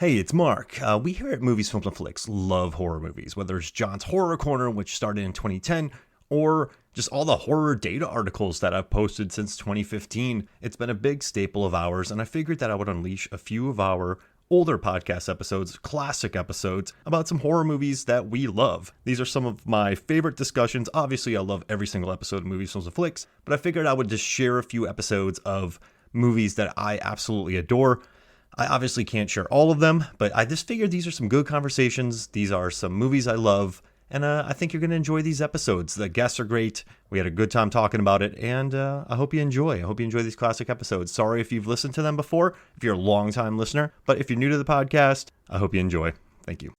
Hey, it's Mark. We here at Movies, Films, and Flicks love horror movies, whether it's John's Horror Corner, which started in 2010, or just all the horror data articles that I've posted since 2015. It's been a big staple of ours, and I figured that I would unleash a few of our older podcast episodes, classic episodes, about some horror movies that we love. These are some of my favorite discussions. Obviously, I love every single episode of Movies, Films, and Flicks, but I figured I would just share a few episodes of movies that I absolutely adore. I obviously can't share all of them, but I just figured these are some good conversations. These are some movies I love, and I think you're going to enjoy these episodes. The guests are great. We had a good time talking about it, and I hope you enjoy. I hope you enjoy these classic episodes. Sorry if you've listened to them before, if you're a long-time listener, but if you're new to the podcast, I hope you enjoy. Thank you.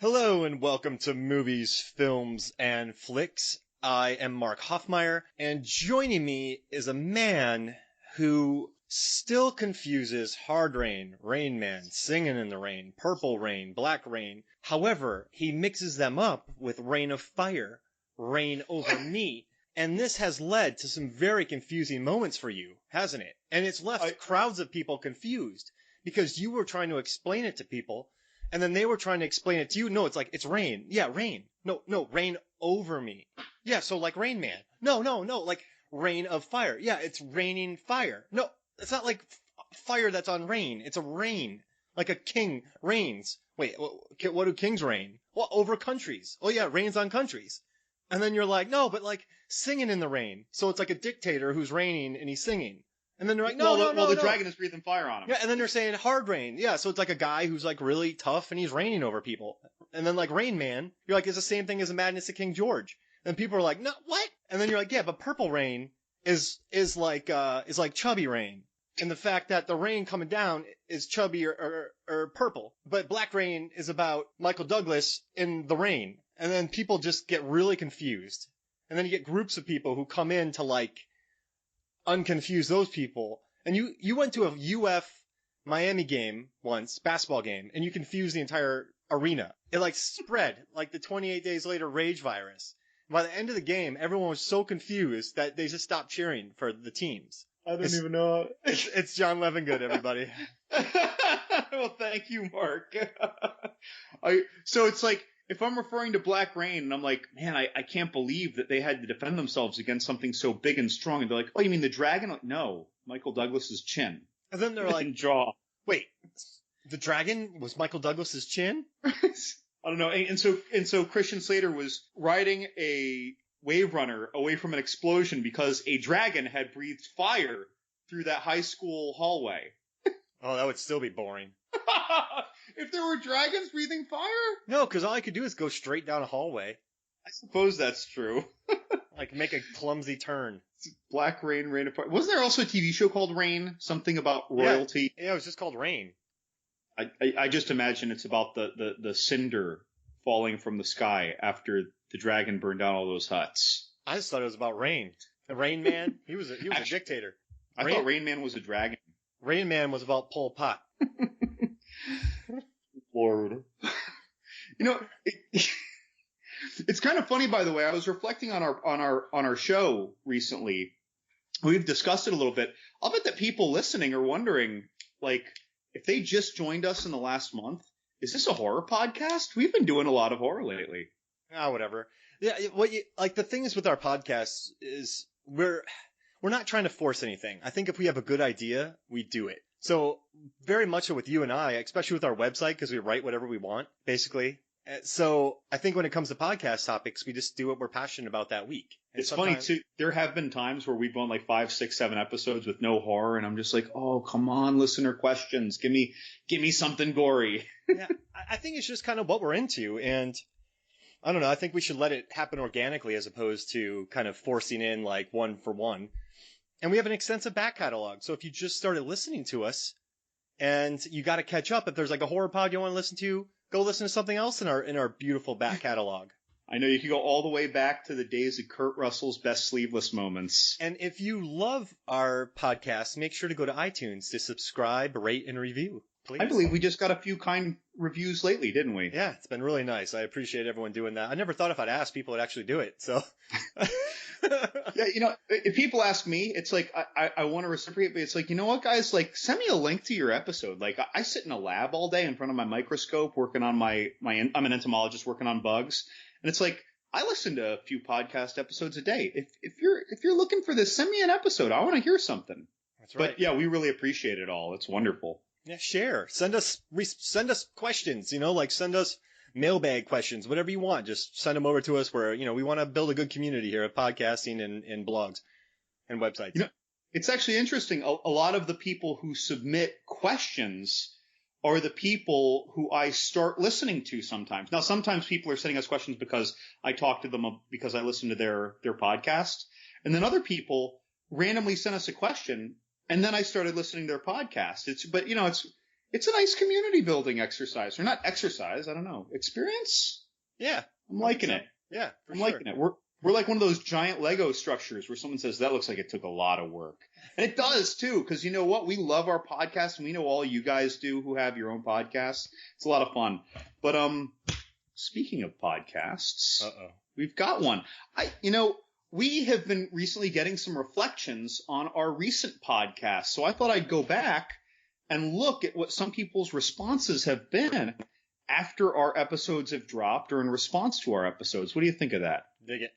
Hello and welcome to Movies, Films, and Flicks. I am Mark Hoffmeyer, and joining me is a man who still confuses Hard Rain, Rain Man, Singing in the Rain, Purple Rain, Black Rain. However, he mixes them up with Rain of Fire, Rain Over Me, and this has led to some very confusing moments for you, hasn't it? And it's left crowds of people confused because you were trying to explain it to people. And then they were trying to explain it to you. No, it's like, it's rain. Yeah, rain. No, rain over me. Yeah, so like Rain Man. No, like Rain of Fire. Yeah, it's raining fire. No, it's not like fire that's on rain. It's a rain. Like a king reigns. Wait, what do kings reign? Well, over countries. Oh yeah, rains on countries. And then you're like, no, but like singing in the rain. So it's like a dictator who's reigning and he's singing. And then they're like, no. The dragon is breathing fire on him. Yeah, and then they're saying hard rain. Yeah, so it's like a guy who's like really tough and he's raining over people. And then like Rain Man, you're like, it's the same thing as the Madness of King George. And people are like, no, what? And then you're like, yeah, but Purple Rain is like chubby rain. And the fact that the rain coming down is chubby or purple. But Black Rain is about Michael Douglas in the rain. And then people just get really confused. And then you get groups of people who come in to like unconfuse those people. And you went to a UF Miami game once, basketball game, and you confused the entire arena. It like spread like the 28 days later rage virus. By the end of the game, everyone was so confused that they just stopped cheering for the teams. I don't even know. It's John Levingood, everybody. Well, thank you, Mark. So it's like, if I'm referring to Black Rain and I'm like, man, I can't believe that they had to defend themselves against something so big and strong. And they're like, oh, you mean the dragon? Like, no, Michael Douglas's chin. And then they're like, jaw. Wait, the dragon was Michael Douglas's chin? I don't know. And so Christian Slater was riding a wave runner away from an explosion because a dragon had breathed fire through that high school hallway. Oh, that would still be boring. If there were dragons breathing fire? No, because all I could do is go straight down a hallway. I suppose that's true. Like, make a clumsy turn. Black Rain, Rain of Fire. Wasn't there also a TV show called Rain? Something about royalty? Yeah, it was just called Rain. I just imagine it's about the cinder falling from the sky after the dragon burned down all those huts. I just thought it was about rain. The Rain Man, he was a dictator. I thought Rain Man was a dragon. Rain Man was about Pol Pot. Lord. You know, it's kind of funny, by the way. I was reflecting on our show recently. We've discussed it a little bit. I'll bet that people listening are wondering, like, if they just joined us in the last month, is this a horror podcast? We've been doing a lot of horror lately. Whatever. Yeah, the thing is with our podcast is we're not trying to force anything. I think if we have a good idea, we do it. So very much so with you and I, especially with our website, because we write whatever we want, basically. So I think when it comes to podcast topics, we just do what we're passionate about that week. And it's funny, too. There have been times where we've gone like 5, 6, 7 episodes with no horror, and I'm just like, oh, come on, listener questions. Give me something gory. Yeah, I think it's just kind of what we're into, and I don't know. I think we should let it happen organically as opposed to kind of forcing in like one for one. And we have an extensive back catalog. So if you just started listening to us and you got to catch up, if there's like a horror pod you want to listen to, go listen to something else in our beautiful back catalog. I know you can go all the way back to the days of Kurt Russell's best sleeveless moments. And if you love our podcast, make sure to go to iTunes to subscribe, rate, and review, please. I believe we just got a few kind reviews lately, didn't we? Yeah, it's been really nice. I appreciate everyone doing that. I never thought if I'd ask people would actually do it, so. Yeah, you know, if people ask me, it's like, I want to reciprocate, but it's like, you know what, guys, like, send me a link to your episode. Like, I sit in a lab all day in front of my microscope working on I'm an entomologist working on bugs. And it's like, I listen to a few podcast episodes a day. If you're looking for this, send me an episode. I want to hear something. That's right. But yeah, we really appreciate it all. It's wonderful. Yeah, share. Send us questions, like send us mailbag questions, whatever you want. Just send them over to us where, we want to build a good community here of podcasting and blogs and websites. You know, it's actually interesting. A lot of the people who submit questions are the people who I start listening to sometimes. Now, sometimes people are sending us questions because I talk to them because I listen to their podcast. And then other people randomly send us a question, and then I started listening to their podcast. It's a nice community building exercise. Or not exercise, I don't know. Experience? Yeah. I'm liking it. Yeah, I'm liking it. We're like one of those giant Lego structures where someone says, that looks like it took a lot of work. And it does, too, because you know what? We love our podcast, and we know all you guys do who have your own podcasts. It's a lot of fun. But speaking of podcasts, we've got one. We have been recently getting some reflections on our recent podcasts, so I thought I'd go back and look at what some people's responses have been after our episodes have dropped or in response to our episodes. What do you think of that? Dig it.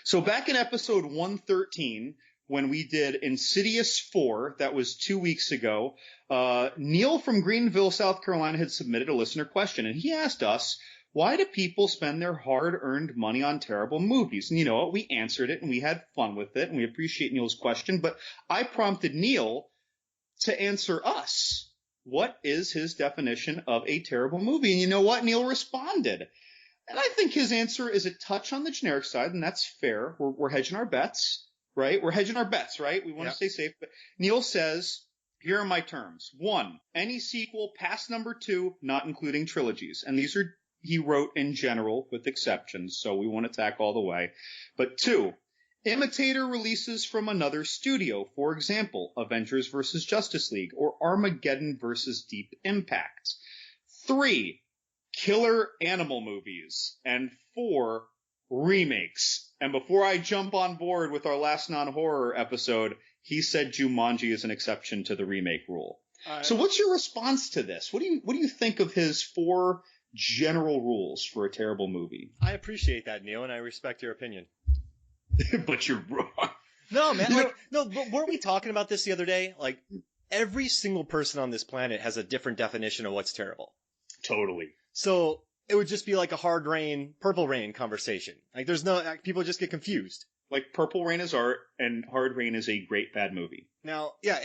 So back in episode 113, when we did Insidious 4, that was 2 weeks ago, Neil from Greenville, South Carolina had submitted a listener question, and he asked us, why do people spend their hard-earned money on terrible movies? And you know what? We answered it, and we had fun with it, and we appreciate Neil's question, but I prompted Neil to answer us. What is his definition of a terrible movie? And you know what? Neil responded. And I think his answer is a touch on the generic side, and that's fair. We're hedging our bets, right? We're hedging our bets, right? We want to stay safe. But Neil says, here are my terms. 1, any sequel past number 2, not including trilogies. And these are, he wrote in general with exceptions, so we want to tack all the way. But 2, imitator releases from another studio. For example, Avengers vs. Justice League or Armageddon vs. Deep Impact. 3, killer animal movies. And 4, remakes. And before I jump on board with our last non-horror episode, he said Jumanji is an exception to the remake rule. So what's your response to this? What do you think of his 4 general rules for a terrible movie? I appreciate that, Neil, and I respect your opinion. But you're wrong. No, man. But weren't we talking about this the other day? Like, every single person on this planet has a different definition of what's terrible. Totally. So it would just be like a hard rain, purple rain conversation. Like, people just get confused. Like, Purple Rain is art, and Hard Rain is a great bad movie. Now, yeah,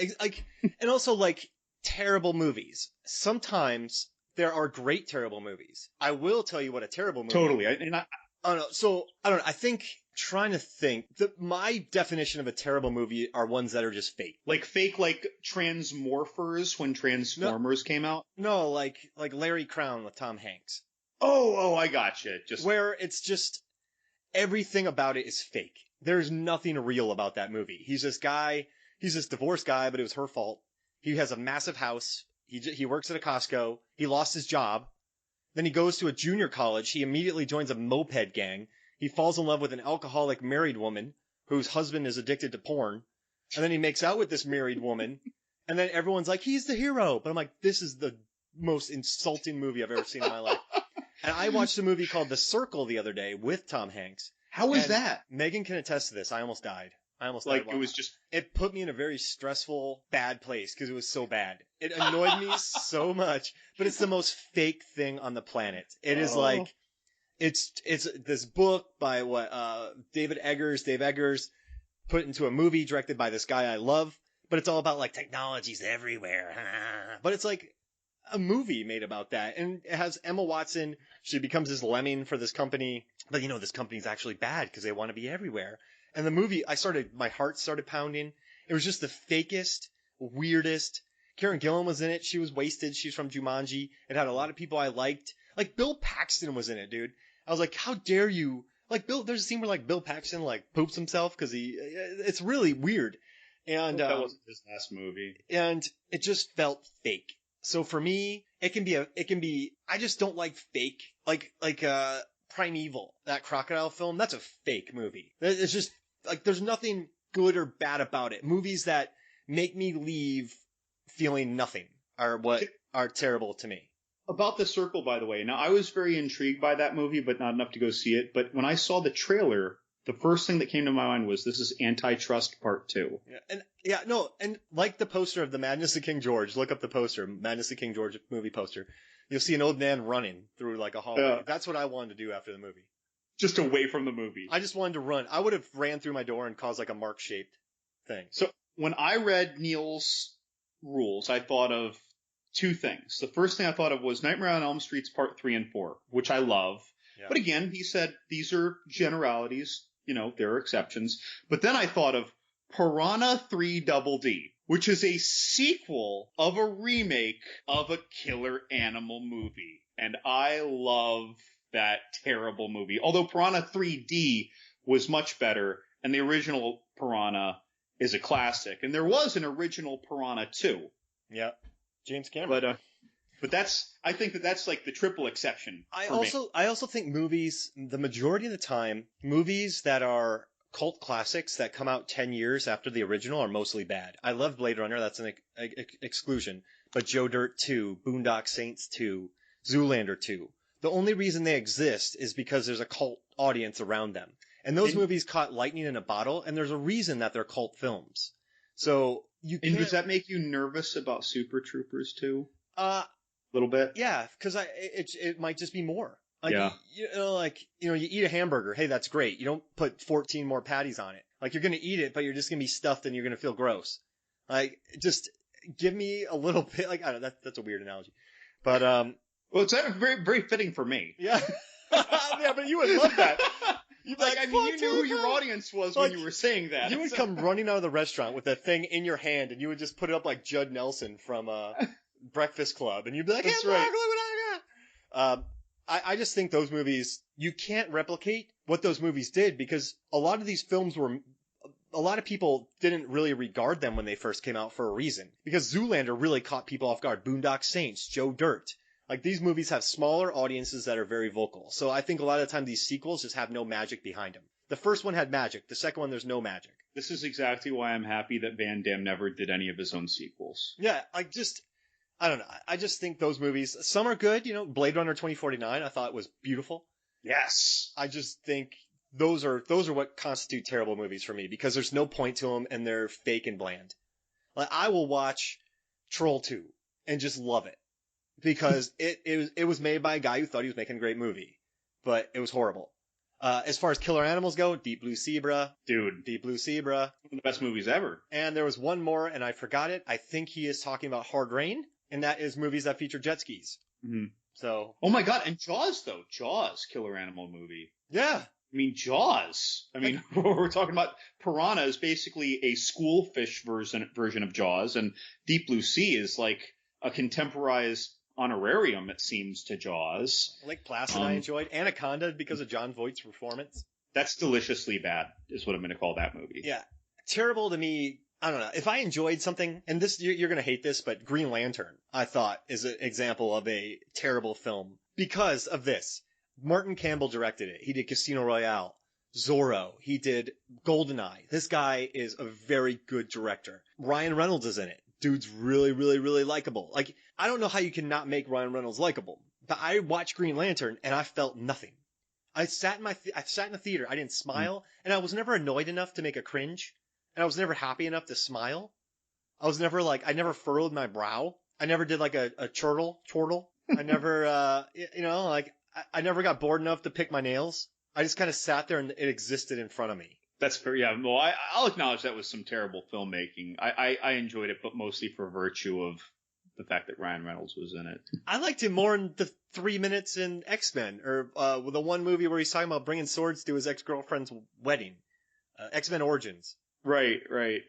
and also, like, terrible movies. Sometimes there are great terrible movies. I will tell you what a terrible movie Totally. is. I don't know. So, I don't know. I think, trying to think, my definition of a terrible movie are ones that are just fake. Like Transmorphers when Transformers came out? No, like Larry Crown with Tom Hanks. Oh, I gotcha. Where it's just, everything about it is fake. There's nothing real about that movie. He's this divorced guy, but it was her fault. He has a massive house. He works at a Costco. He lost his job. Then he goes to a junior college. He immediately joins a moped gang. He falls in love with an alcoholic married woman whose husband is addicted to porn. And then he makes out with this married woman. And then everyone's like, he's the hero. But I'm like, this is the most insulting movie I've ever seen in my life. And I watched a movie called The Circle the other day with Tom Hanks. How was that? Megan can attest to this. I almost died. It put me in a very stressful, bad place because it was so bad. It annoyed me so much, but it's the most fake thing on the planet. It is like, it's this book by Dave Eggers put into a movie directed by this guy I love, but it's all about like technology's everywhere. But it's like a movie made about that, and it has Emma Watson. She becomes this lemming for this company, but this company's actually bad because they want to be everywhere. And the movie, my heart started pounding. It was just the fakest, weirdest. Karen Gillan was in it. She was wasted. She's from Jumanji. It had a lot of people I liked. Like, Bill Paxton was in it, dude. I was like, how dare you? Like, there's a scene where, like, Bill Paxton, like, poops himself because it's really weird. And, that wasn't his last movie. And it just felt fake. So for me, it can be, I just don't like fake. Like, Primeval, that crocodile film, that's a fake movie. It's just, like, there's nothing good or bad about it. Movies that make me leave feeling nothing are what are terrible to me. About The Circle, by the way. Now, I was very intrigued by that movie, but not enough to go see it. But when I saw the trailer, the first thing that came to my mind was, this is Antitrust Part 2. And like the poster of The Madness of King George, look up the poster, Madness of King George movie poster. You'll see an old man running through like a hallway. That's what I wanted to do after the movie. Just away from the movie. I just wanted to run. I would have ran through my door and caused like a mark-shaped thing. So when I read Neil's rules, I thought of two things. The first thing I thought of was Nightmare on Elm Street's Part 3 and 4, which I love. Yeah. But again, he said these are generalities. You know, there are exceptions. But then I thought of Piranha 3 Double D, which is a sequel of a remake of a killer animal movie. And I love that terrible movie. Although Piranha 3D was much better, and the original Piranha is a classic. And there was an original Piranha 2. Yeah. James Cameron. But I think that's like the triple exception. I also think movies, the majority of the time, movies that are cult classics that come out 10 years after the original are mostly bad. I love Blade Runner. That's an exclusion. But Joe Dirt 2, Boondock Saints 2, Zoolander 2. The only reason they exist is because there's a cult audience around them. And those movies caught lightning in a bottle, and there's a reason that they're cult films. So you can't... And does that make you nervous about Super Troopers 2? A little bit? Yeah, because it might just be more. Like, yeah. You eat a hamburger. Hey, that's great. You don't put 14 more patties on it. Like, you're going to eat it, but you're just going to be stuffed and you're going to feel gross. Like, just give me a little bit. Like, I don't know, that's a weird analogy. But, well, it's very, very fitting for me. Yeah. Yeah, but you would love that. You'd like, I mean, you knew who your audience was when you were saying that. You would come running out of the restaurant with that thing in your hand, and you would just put it up like Judd Nelson from Breakfast Club, and you'd be like, "That's right." Look what I got. I just think those movies, you can't replicate what those movies did, because a lot of these films a lot of people didn't really regard them when they first came out for a reason. Because Zoolander really caught people off guard. Boondock Saints, Joe Dirt. Like, these movies have smaller audiences that are very vocal. So I think a lot of the time these sequels just have no magic behind them. The first one had magic. The second one, there's no magic. This is exactly why I'm happy that Van Damme never did any of his own sequels. Yeah, I don't know. I just think those movies, some are good. You know, Blade Runner 2049, I thought was beautiful. Yes. I just think those are what constitute terrible movies for me, because there's no point to them and they're fake and bland. Like, I will watch Troll 2 and just love it, because it was made by a guy who thought he was making a great movie, but it was horrible. As far as killer animals go, Deep Blue Sea, bruh. Dude. Deep Blue Sea, bruh. One of the best movies ever. And there was one more, and I forgot it. I think he is talking about Hard Rain, and that is movies that feature jet skis. Mm-hmm. So. Oh my god, and Jaws, though. Jaws, killer animal movie. Yeah. I mean, Jaws. I mean, we're talking about Piranha is basically a school fish version of Jaws, and Deep Blue Sea is like a contemporized honorarium, it seems, to Jaws. Lake Placid I enjoyed. Anaconda, because of Jon Voight's performance. That's deliciously bad, is what I'm going to call that movie. Yeah. Terrible to me. I don't know. If I enjoyed something, and this, you're going to hate this, but Green Lantern, I thought, is an example of a terrible film because of this. Martin Campbell directed it. He did Casino Royale, Zorro. He did Goldeneye. This guy is a very good director. Ryan Reynolds is in it. Dude's really, really, really likable. Like, I don't know how you can not make Ryan Reynolds likable, but I watched Green Lantern and I felt nothing. I sat in the theater. I didn't smile, and I was never annoyed enough to make a cringe, and I was never happy enough to smile. I never furrowed my brow. I never did like a chortle. I never, I never got bored enough to pick my nails. I just kind of sat there and it existed in front of me. That's fair. Yeah. Well, I'll acknowledge that was some terrible filmmaking. I enjoyed it, but mostly for virtue of the fact that Ryan Reynolds was in it. I liked him more in the 3 minutes in X-Men, or the one movie where he's talking about bringing swords to his ex-girlfriend's wedding. X-Men Origins. Right.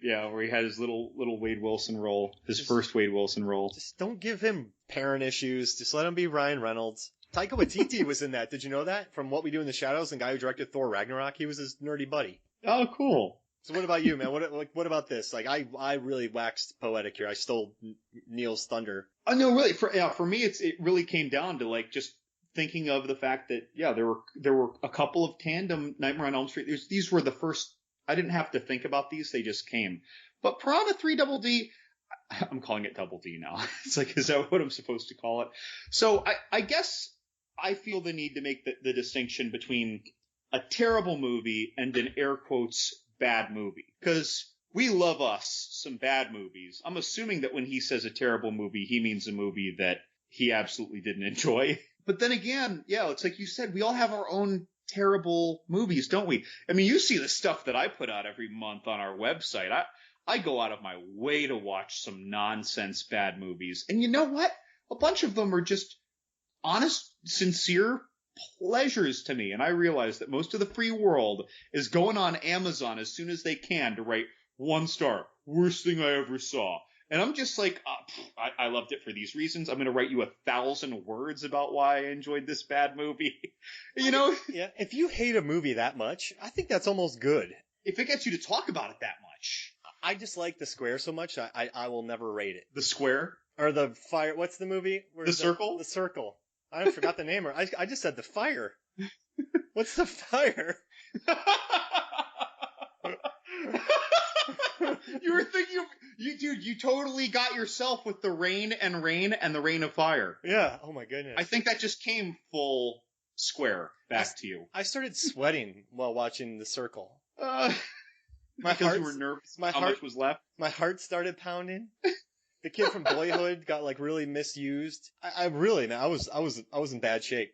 Yeah, where he had his little Wade Wilson role, first Wade Wilson role. Just don't give him parent issues. Just let him be Ryan Reynolds. Taika Waititi was in that. Did you know that? From What We Do in the Shadows, the guy who directed Thor Ragnarok, he was his nerdy buddy. Oh, cool. So what about you, man? What about this? Like, I really waxed poetic here. I stole Neil's thunder. Oh no, really. For me, it really came down to like just thinking of the fact that there were a couple of tandem Nightmare on Elm Street. These were the first. I didn't have to think about these; they just came. But Piranha 3 Double D, I'm calling it Double D now. It's like, is that what I'm supposed to call it? So I guess I feel the need to make the distinction between a terrible movie and an air quotes bad movie, because we love us some bad movies. I'm assuming that when he says a terrible movie, he means a movie that he absolutely didn't enjoy. But then again, yeah, it's like you said, we all have our own terrible movies, don't we? I mean, you see the stuff that I put out every month on our website. I go out of my way to watch some nonsense bad movies. And you know what? A bunch of them are just honest, sincere pleasures to me. And I realize that most of the free world is going on Amazon as soon as they can to write 1 star, worst thing I ever saw. And I'm just like, I loved it for these reasons. I'm going to write you 1,000 words about why I enjoyed this bad movie. You know? Yeah, if you hate a movie that much, I think that's almost good. If it gets you to talk about it that much. I just like The Square so much, I will never rate it. The Square? Or The Fire, what's the movie? The Circle? The Circle. I forgot the name. I just said The Fire. What's The Fire? You were thinking of, dude, you totally got yourself with the rain and the Rain of Fire. Yeah, oh my goodness. I think that just came full square back to you. I started sweating while watching The Circle. Because you were nervous how much was left? My heart started pounding. The kid from Boyhood got like really misused. I really, man, I was in bad shape.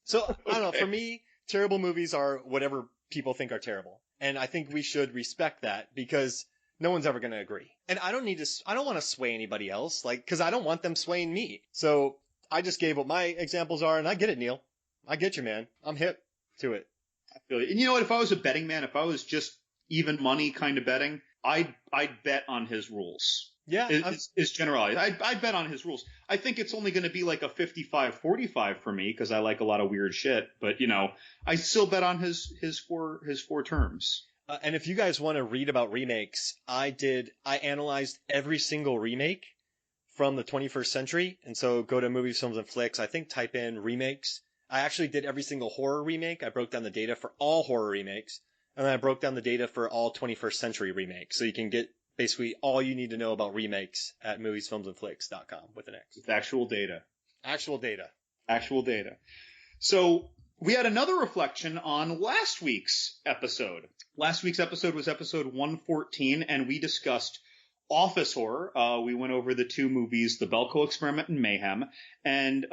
So I don't know. For me, terrible movies are whatever people think are terrible, and I think we should respect that because no one's ever going to agree. And I don't want to sway anybody else, like, because I don't want them swaying me. So I just gave what my examples are, and I get it, Neil. I get you, man. I'm hip to it. I feel you. And you know what? If I was a betting man, if I was just even money kind of betting, I'd bet on his rules. Yeah. Is generalized. I'd bet on his rules. I think it's only going to be like a 55-45 for me because I like a lot of weird shit. But, you know, I still bet on his four terms. And if you guys want to read about remakes, I analyzed every single remake from the 21st century. And so go to Movies, Films, and Flicks. I think type in remakes. I actually did every single horror remake. I broke down the data for all horror remakes. And then I broke down the data for all 21st century remakes. So you can get basically all you need to know about remakes at moviesfilmsandflicks.com with an X. With actual data. Actual data. Actual data. So we had another reflection on last week's episode. Last week's episode was episode 114, and we discussed office horror. We went over the 2 movies, The Belko Experiment and Mayhem, and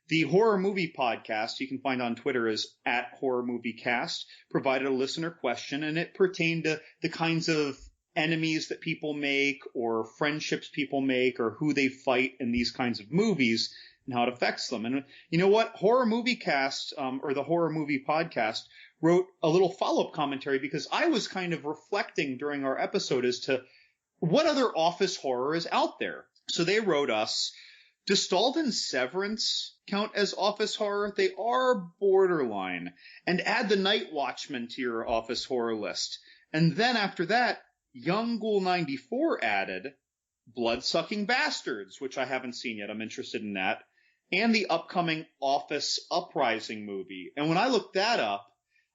the horror movie podcast you can find on Twitter is @HorrorMovieCast, provided a listener question, and it pertained to the kinds of enemies that people make or friendships people make or who they fight in these kinds of movies and how it affects them. And you know what? Horror Movie Cast, or the Horror Movie Podcast, wrote a little follow-up commentary because I was kind of reflecting during our episode as to what other office horror is out there. So they wrote us, does Stalled and Severance count as office horror? They are borderline. And add The Night Watchman to your office horror list. And then after that, Young Ghoul 94 added Blood-Sucking Bastards, which I haven't seen yet. I'm interested in that. And the upcoming Office Uprising movie. And when I looked that up,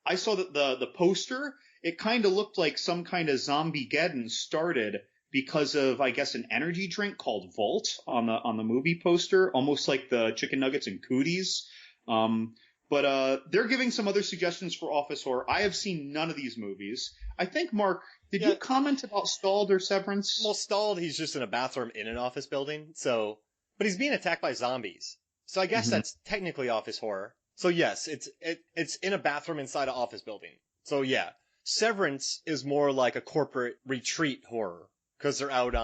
I saw that the poster, it kind of looked like some kind of Zombie-geddon started because of, I guess, an energy drink called Volt on the movie poster, almost like the chicken nuggets and cooties. But they're giving some other suggestions for office horror. I have seen none of these movies. I think, Mark, did you comment about Stalled or Severance? Well, Stalled, he's just in a bathroom in an office building, but he's being attacked by zombies. So I guess that's technically office horror. So yes, it's in a bathroom inside an office building. So yeah, Severance is more like a corporate retreat horror because they're out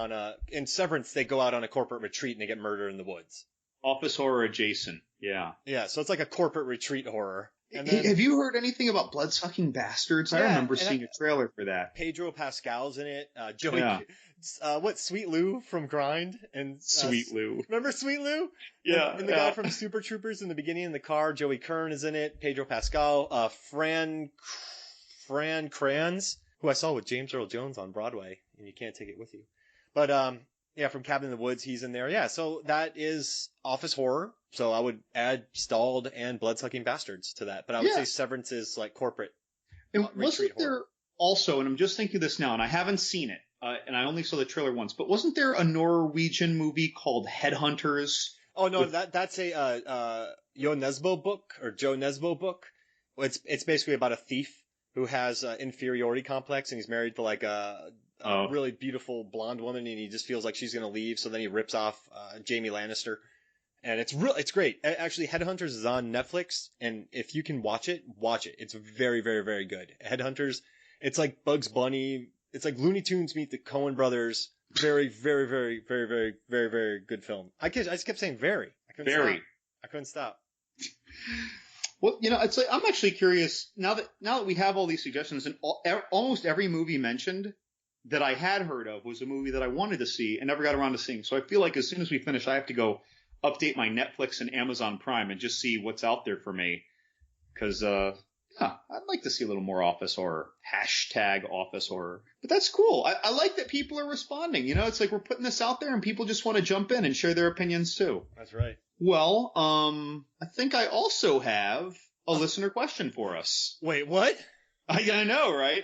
in Severance they go out on a corporate retreat and they get murdered in the woods. Office horror adjacent, yeah. Yeah, so it's like a corporate retreat horror. And then, Have you heard anything about Bloodsucking Bastards? I remember seeing a trailer for that. Pedro Pascal's in it. Joey, Yeah. Sweet Lou from Grind and Sweet Lou. Remember Sweet Lou? Yeah. And the guy from Super Troopers in the beginning in the car. Joey Kern is in it. Pedro Pascal. Fran Kranz, who I saw with James Earl Jones on Broadway, and You Can't Take It With You. But yeah, from Cabin in the Woods, he's in there. Yeah, so that is office horror. So I would add Stalled and Bloodsucking Bastards to that. But I would say Severance is like corporate. And wasn't there also, and I'm just thinking of this now, and I haven't seen it, and I only saw the trailer once, but wasn't there a Norwegian movie called Headhunters? Oh no, that's a Joe Nesbo book. It's basically about a thief who has inferiority complex, and he's married to like a really beautiful blonde woman, and he just feels like she's gonna leave, so then he rips off Jamie Lannister, and it's great. Actually, Headhunters is on Netflix, and if you can watch it. It's very, very, very good. Headhunters, it's like Bugs Bunny, it's like Looney Tunes meet the Coen Brothers. Very, very, very, very, very, very, very good film. I just kept saying very. I couldn't stop. Well, it's like I'm actually curious now that we have all these suggestions, and almost every movie mentioned that I had heard of was a movie that I wanted to see and never got around to seeing. So I feel like as soon as we finish, I have to go update my Netflix and Amazon Prime and just see what's out there for me. Because I'd like to see a little more office horror. #office horror. But that's cool. I like that people are responding. It's like we're putting this out there and people just want to jump in and share their opinions too. That's right. Well, I think I also have a listener question for us. Wait, what? I know, right?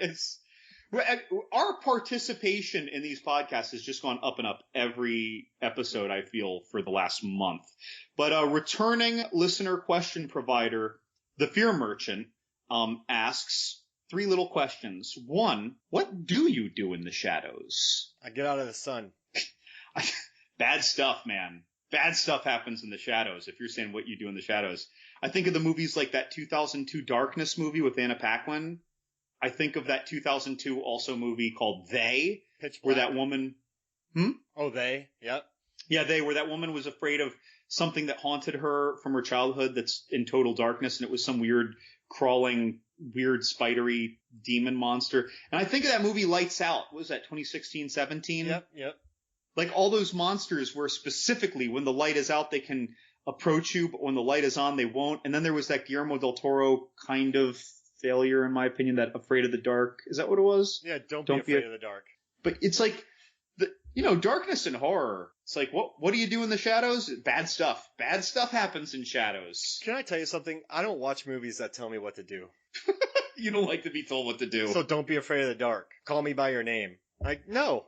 Our participation in these podcasts has just gone up and up every episode, I feel, for the last month. But a returning listener question provider, The Fear Merchant, asks 3 little questions. 1, what do you do in the shadows? I get out of the sun. Bad stuff, man. Bad stuff happens in the shadows, if you're saying what you do in the shadows. I think of the movies like that 2002 Darkness movie with Anna Paquin. I think of that 2002 also movie called They, Pitch Black. Where that woman... Oh, They, yep. Yeah, where that woman was afraid of something that haunted her from her childhood that's in total darkness, and it was some weird, crawling, weird, spidery demon monster. And I think of that movie Lights Out. What was that, 2016, 17? Yep. Like all those monsters where specifically when the light is out, they can approach you, but when the light is on, they won't. And then there was that Guillermo del Toro kind of failure, in my opinion, that Afraid of the Dark. Is that what it was? Yeah, don't be afraid of the dark. But it's like, darkness and horror. It's like, what do you do in the shadows? Bad stuff. Bad stuff happens in shadows. Can I tell you something? I don't watch movies that tell me what to do. You don't like to be told what to do. So don't be afraid of the dark. Call me by your name. Like, no.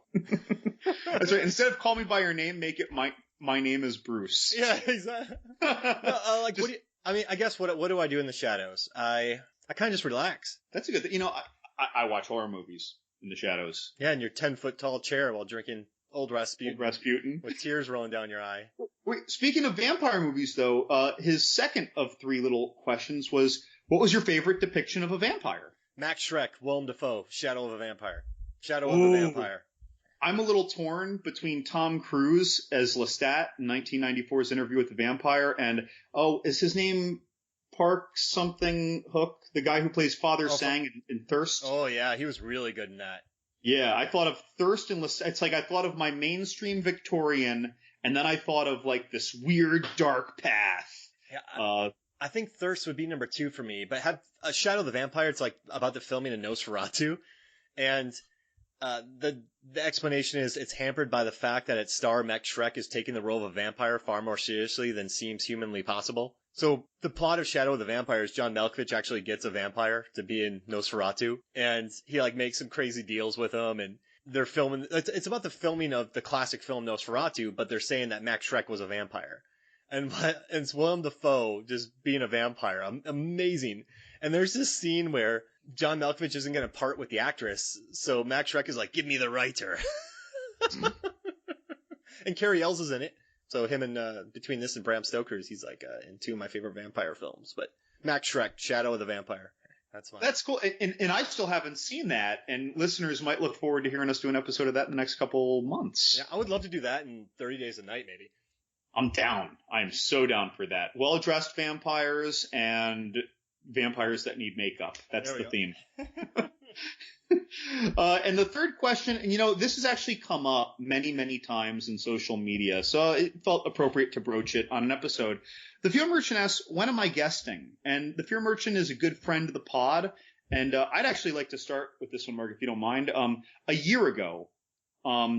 That's right. Instead of Call Me by Your Name, make it My Name is Bruce. Yeah, exactly. I guess what do I do in the shadows? I kind of just relax. That's a good thing. I watch horror movies in the shadows. Yeah, in your 10-foot tall chair while drinking Old Rasputin. With tears rolling down your eye. Wait, speaking of vampire movies, though, his second of 3 little questions was, what was your favorite depiction of a vampire? Max Schreck, Willem Dafoe, Shadow of a Vampire. Shadow of a Vampire. I'm a little torn between Tom Cruise as Lestat in 1994's Interview with the Vampire and, is his name Park something Hook? The guy who plays Father Sang in Thirst? Oh, yeah, he was really good in that. Yeah, I thought of Thirst and Lestat. It's like I thought of my mainstream Victorian, and then I thought of like this weird dark path. Yeah, I think Thirst would be number 2 for me, but have a Shadow of the Vampire. It's like about the filming of Nosferatu, and the explanation is it's hampered by the fact that its star Max Schreck is taking the role of a vampire far more seriously than seems humanly possible. So the plot of Shadow of the Vampire is John Malkovich actually gets a vampire to be in Nosferatu, and he like makes some crazy deals with him, and they're filming. It's about the filming of the classic film Nosferatu, but they're saying that Max Schreck was a vampire, and it's Willem Dafoe just being a vampire, amazing. And there's this scene where John Malkovich isn't going to part with the actress, so Max Schreck is like, "Give me the writer," and Carrie Ells is in it. So him and between this and Bram Stoker's, he's like in 2 of my favorite vampire films. But Max Schreck, Shadow of the Vampire. That's fine. That's cool. And I still haven't seen that. And listeners might look forward to hearing us do an episode of that in the next couple months. Yeah, I would love to do that in 30 Days a Night, maybe. I'm down. I am so down for that. Well-dressed vampires and, vampires that need makeup. That's There we the go. theme. And the third question, and this has actually come up many, many times in social media, so it felt appropriate to broach it on an episode. The Fear Merchant asks, when am I guesting? And the Fear Merchant is a good friend of the pod, and I'd actually like to start with this one, Mark, if you don't mind. A year ago,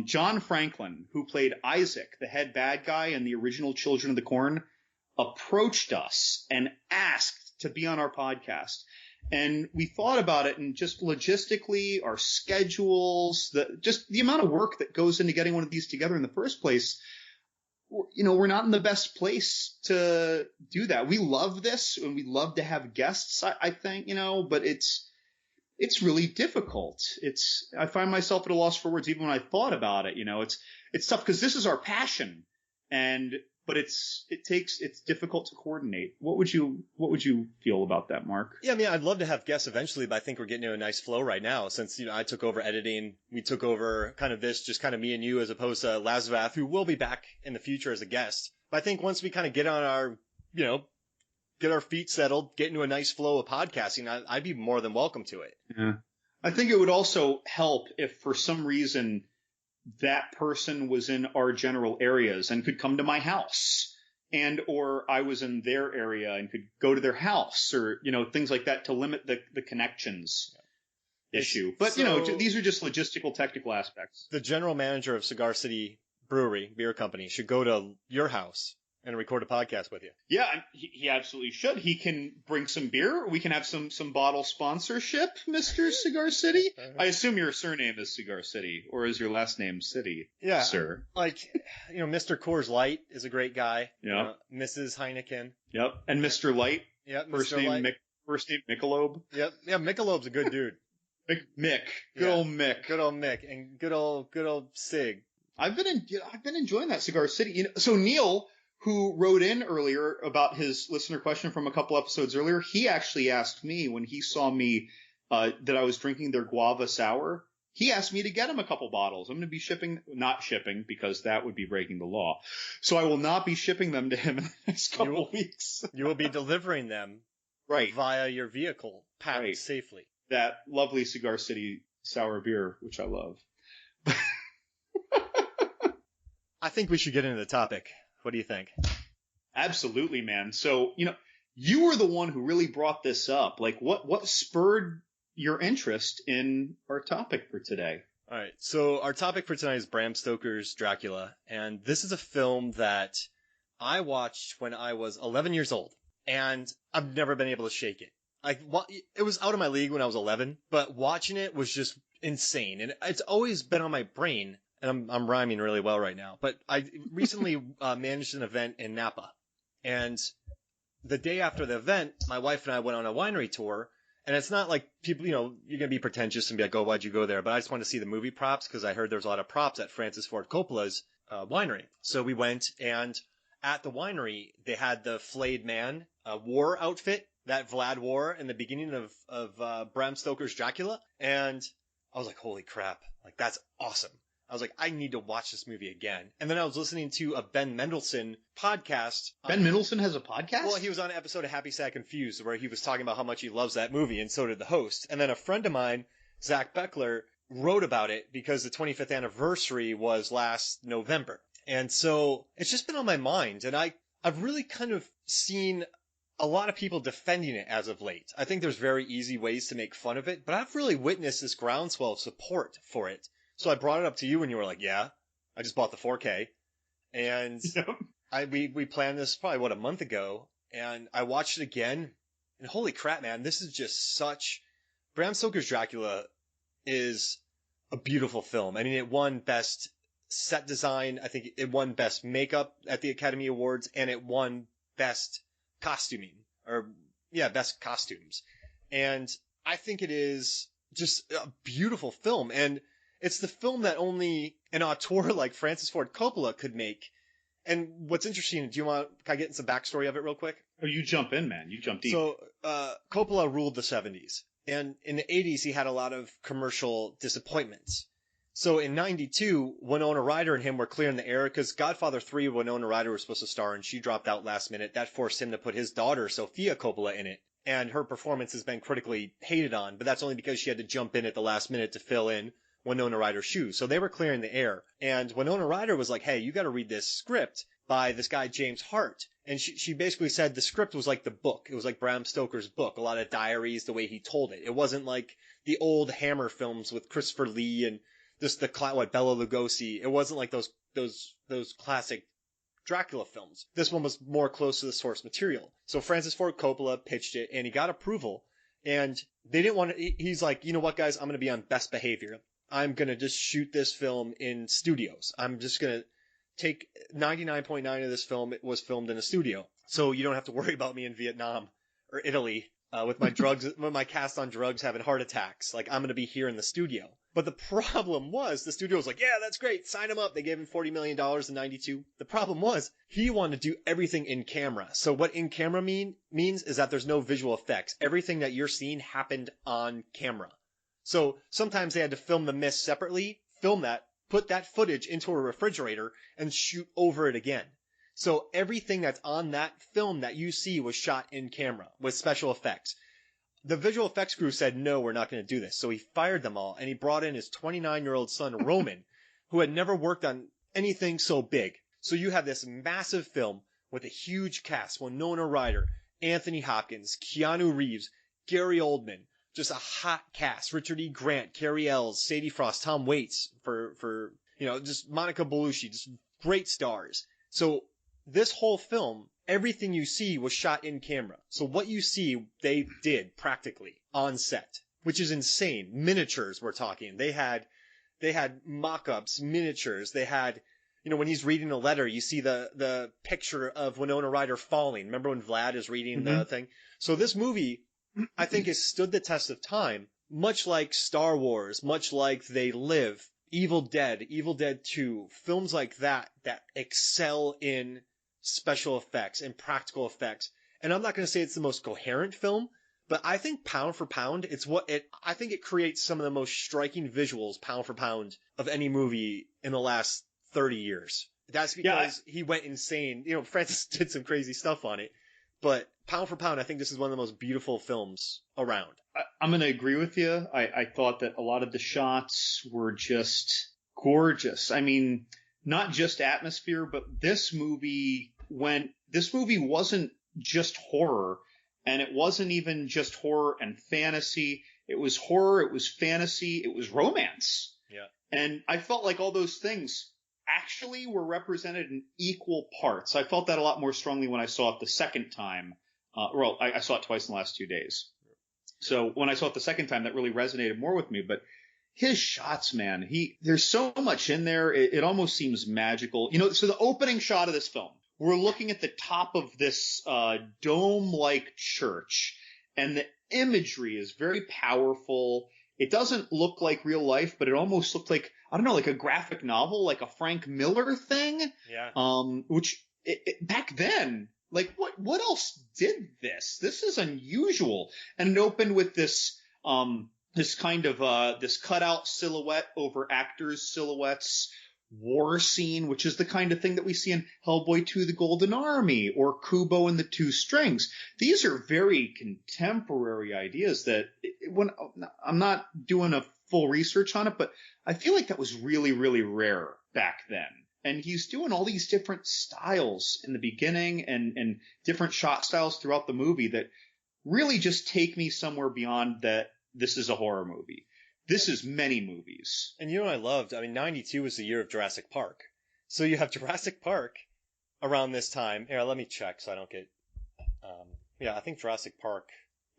John Franklin, who played Isaac, the head bad guy in the original Children of the Corn, approached us and asked to be on our podcast. And we thought about it, and just logistically, our schedules, just the amount of work that goes into getting one of these together in the first place, we're not in the best place to do that. We love this, and we love to have guests, I think, but it's really difficult. I find myself at a loss for words even when I thought about it. It's tough because this is our passion, but it's difficult to coordinate. What would you feel about that, Mark? Yeah, I mean, I'd love to have guests eventually, but I think we're getting to a nice flow right now since, I took over editing. We took over kind of this, just kind of me and you, as opposed to Lazavath, who will be back in the future as a guest. But I think once we kind of get on our, get our feet settled, get into a nice flow of podcasting, I'd be more than welcome to it. Yeah. I think it would also help if for some reason that person was in our general areas and could come to my house, or I was in their area and could go to their house, or, things like that to limit the connections issue. But, these are just logistical, technical aspects. The general manager of Cigar City Brewery, beer company, should go to your house and record a podcast with you. Yeah, he absolutely should. He can bring some beer. We can have some bottle sponsorship, Mr. Cigar City. I assume your surname is Cigar City, or is your last name City? Yeah, sir. Like, Mr. Coors Light is a great guy. Yeah. Mrs. Heineken. Yep. And Mr. Light. Yep. First Mr. name Light. First name Michelob. Yep. Yeah, Michelob's a good dude. Mick. Good old Mick. Good old Mick, and good old Sig. I've been enjoying that Cigar City. So Neil, who wrote in earlier about his listener question from a couple episodes earlier, he actually asked me when he saw me that I was drinking their guava sour. He asked me to get him a couple bottles. I'm going to be not shipping because that would be breaking the law. So I will not be shipping them to him in the next couple weeks. You will be delivering them right via your vehicle, packed safely. That lovely Cigar City sour beer, which I love. I think we should get into the topic. What do you think? Absolutely, man. So, you were the one who really brought this up. Like, what spurred your interest in our topic for today? All right. So our topic for tonight is Bram Stoker's Dracula. And this is a film that I watched when I was 11 years old. And I've never been able to shake it. It was out of my league when I was 11, but watching it was just insane. And it's always been on my brain. And I'm rhyming really well right now. But I recently managed an event in Napa. And the day after the event, my wife and I went on a winery tour. And it's not like people, you're going to be pretentious and be like, oh, why'd you go there? But I just wanted to see the movie props because I heard there was a lot of props at Francis Ford Coppola's winery. So we went, and at the winery, they had the flayed man war outfit that Vlad wore in the beginning of Bram Stoker's Dracula. And I was like, holy crap, like that's awesome. I was like, I need to watch this movie again. And then I was listening to a Ben Mendelsohn podcast. Ben Mendelsohn has a podcast? Well, he was on an episode of Happy, Sad, Confused where he was talking about how much he loves that movie, and so did the host. And then a friend of mine, Zach Beckler, wrote about it because the 25th anniversary was last November. And so it's just been on my mind. And I've really kind of seen a lot of people defending it as of late. I think there's very easy ways to make fun of it, but I've really witnessed this groundswell of support for it. So I brought it up to you and you were like, yeah, I just bought the 4K. And we planned this probably, a month ago. And I watched it again. And holy crap, man, this is just Bram Stoker's Dracula is a beautiful film. I mean, it won Best Set Design. I think it won Best Makeup at the Academy Awards. And it won Best Costuming. Best Costumes. And I think it is just a beautiful film. And it's the film that only an auteur like Francis Ford Coppola could make. And what's interesting, can I get in some backstory of it real quick? Oh, you jump in, man. You jump deep. So, Coppola ruled the 70s. And in the 80s, he had a lot of commercial disappointments. So in 92, Winona Ryder and him were clearing the air because Godfather 3, Winona Ryder was supposed to star and she dropped out last minute. That forced him to put his daughter, Sofia Coppola, in it. and her performance has been critically hated on, but that's only because she had to jump in at the last minute to fill in Winona Ryder's shoes. So they were clearing the air. And Winona Ryder was like, hey, you got to read this script by this guy, James Hart. And she basically said the script was like the book. It was like Bram Stoker's book, a lot of diaries, the way he told it. It wasn't like the old Hammer films with Christopher Lee and just Bela Lugosi. It wasn't like those classic Dracula films. This one was more close to the source material. So Francis Ford Coppola pitched it and he got approval. And they didn't want to, he's like, you know what, guys, I'm going to be on best behavior. I'm going to just shoot this film in studios. I'm just going to take 99.9 of this film. It was filmed in a studio. So you don't have to worry about me in Vietnam or Italy with my drugs, with my cast on drugs having heart attacks. Like, I'm going to be here in the studio. But the problem was the studio was like, yeah, that's great. Sign him up. They gave him $40 million in 92. The problem was he wanted to do everything in camera. So what in camera means is that there's no visual effects. Everything that you're seeing happened on camera. So sometimes they had to film the mist separately, film that, put that footage into a refrigerator, and shoot over it again. So everything that's on that film that you see was shot in camera with special effects. The visual effects crew said, no, we're not going to do this. So he fired them all, and he brought in his 29-year-old son, Roman, who had never worked on anything so big. So you have this massive film with a huge cast, Winona Ryder, Anthony Hopkins, Keanu Reeves, Gary Oldman, just a hot cast. Richard E. Grant, Carrie Ells, Sadie Frost, Tom Waits for just Monica Bellucci, just great stars. So this whole film, everything you see was shot in camera. So what you see, they did practically on set, which is insane. Miniatures, we're talking. They had mock-ups, miniatures. They had, when he's reading a letter, you see the picture of Winona Ryder falling. Remember when Vlad is reading the thing? So this movie, I think, has stood the test of time, much like Star Wars, much like They Live, Evil Dead 2, films like that excel in special effects and practical effects. And I'm not going to say it's the most coherent film, but I think pound for pound, I think it creates some of the most striking visuals pound for pound of any movie in the last 30 years. That's because he went insane. Francis did some crazy stuff on it, but pound for pound, I think this is one of the most beautiful films around. I'm going to agree with you. I thought that a lot of the shots were just gorgeous. I mean, not just atmosphere, but this movie wasn't just horror, and it wasn't even just horror and fantasy. It was horror, it was fantasy, it was romance. Yeah. And I felt like all those things actually were represented in equal parts. I felt that a lot more strongly when I saw it the second time. I saw it twice in the last 2 days. So when I saw it the second time, that really resonated more with me. But his shots, man, there's so much in there. It almost seems magical. So the opening shot of this film, we're looking at the top of this dome-like church, and the imagery is very powerful. It doesn't look like real life, but it almost looked like, I don't know, like a graphic novel, like a Frank Miller thing. Yeah. Which back then, like what else did this? This is unusual. And it opened with this kind of this cutout silhouette over actors' silhouettes war scene, which is the kind of thing that we see in Hellboy 2: The Golden Army or Kubo and the Two Strings. These are very contemporary ideas that when I'm not doing a full research on it, but I feel like that was really, really rare back then. And he's doing all these different styles in the beginning and different shot styles throughout the movie that really just take me somewhere beyond that this is a horror movie. This is many movies. And what I loved? 92 was the year of Jurassic Park. So you have Jurassic Park around this time. Here, let me check so I don't get... I think Jurassic Park...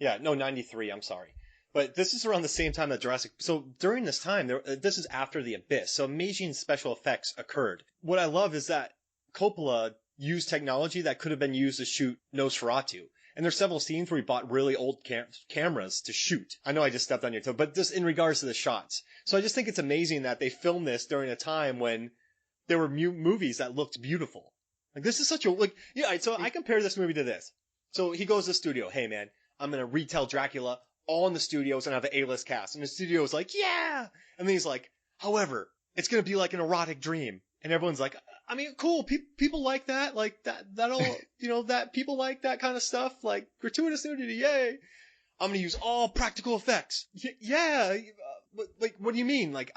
93, I'm sorry. But this is around the same time that Jurassic... So during this time, this is after The Abyss. So amazing special effects occurred. What I love is that Coppola used technology that could have been used to shoot Nosferatu. And there's several scenes where he bought really old cameras to shoot. I know I just stepped on your toe, but just in regards to the shots. So I just think it's amazing that they filmed this during a time when there were movies that looked beautiful. Like, this is such a... so I compare this movie to this. So he goes to the studio. Hey, man, I'm going to retell Dracula all in the studios and have an A-list cast. And the studio's like, yeah! And then he's like, however, it's going to be like an erotic dream. And everyone's like, I mean, cool. People like that. Like that'll, that people like that kind of stuff. Like gratuitous nudity. Yay. I'm going to use all practical effects. Yeah. But like, what do you mean? Like,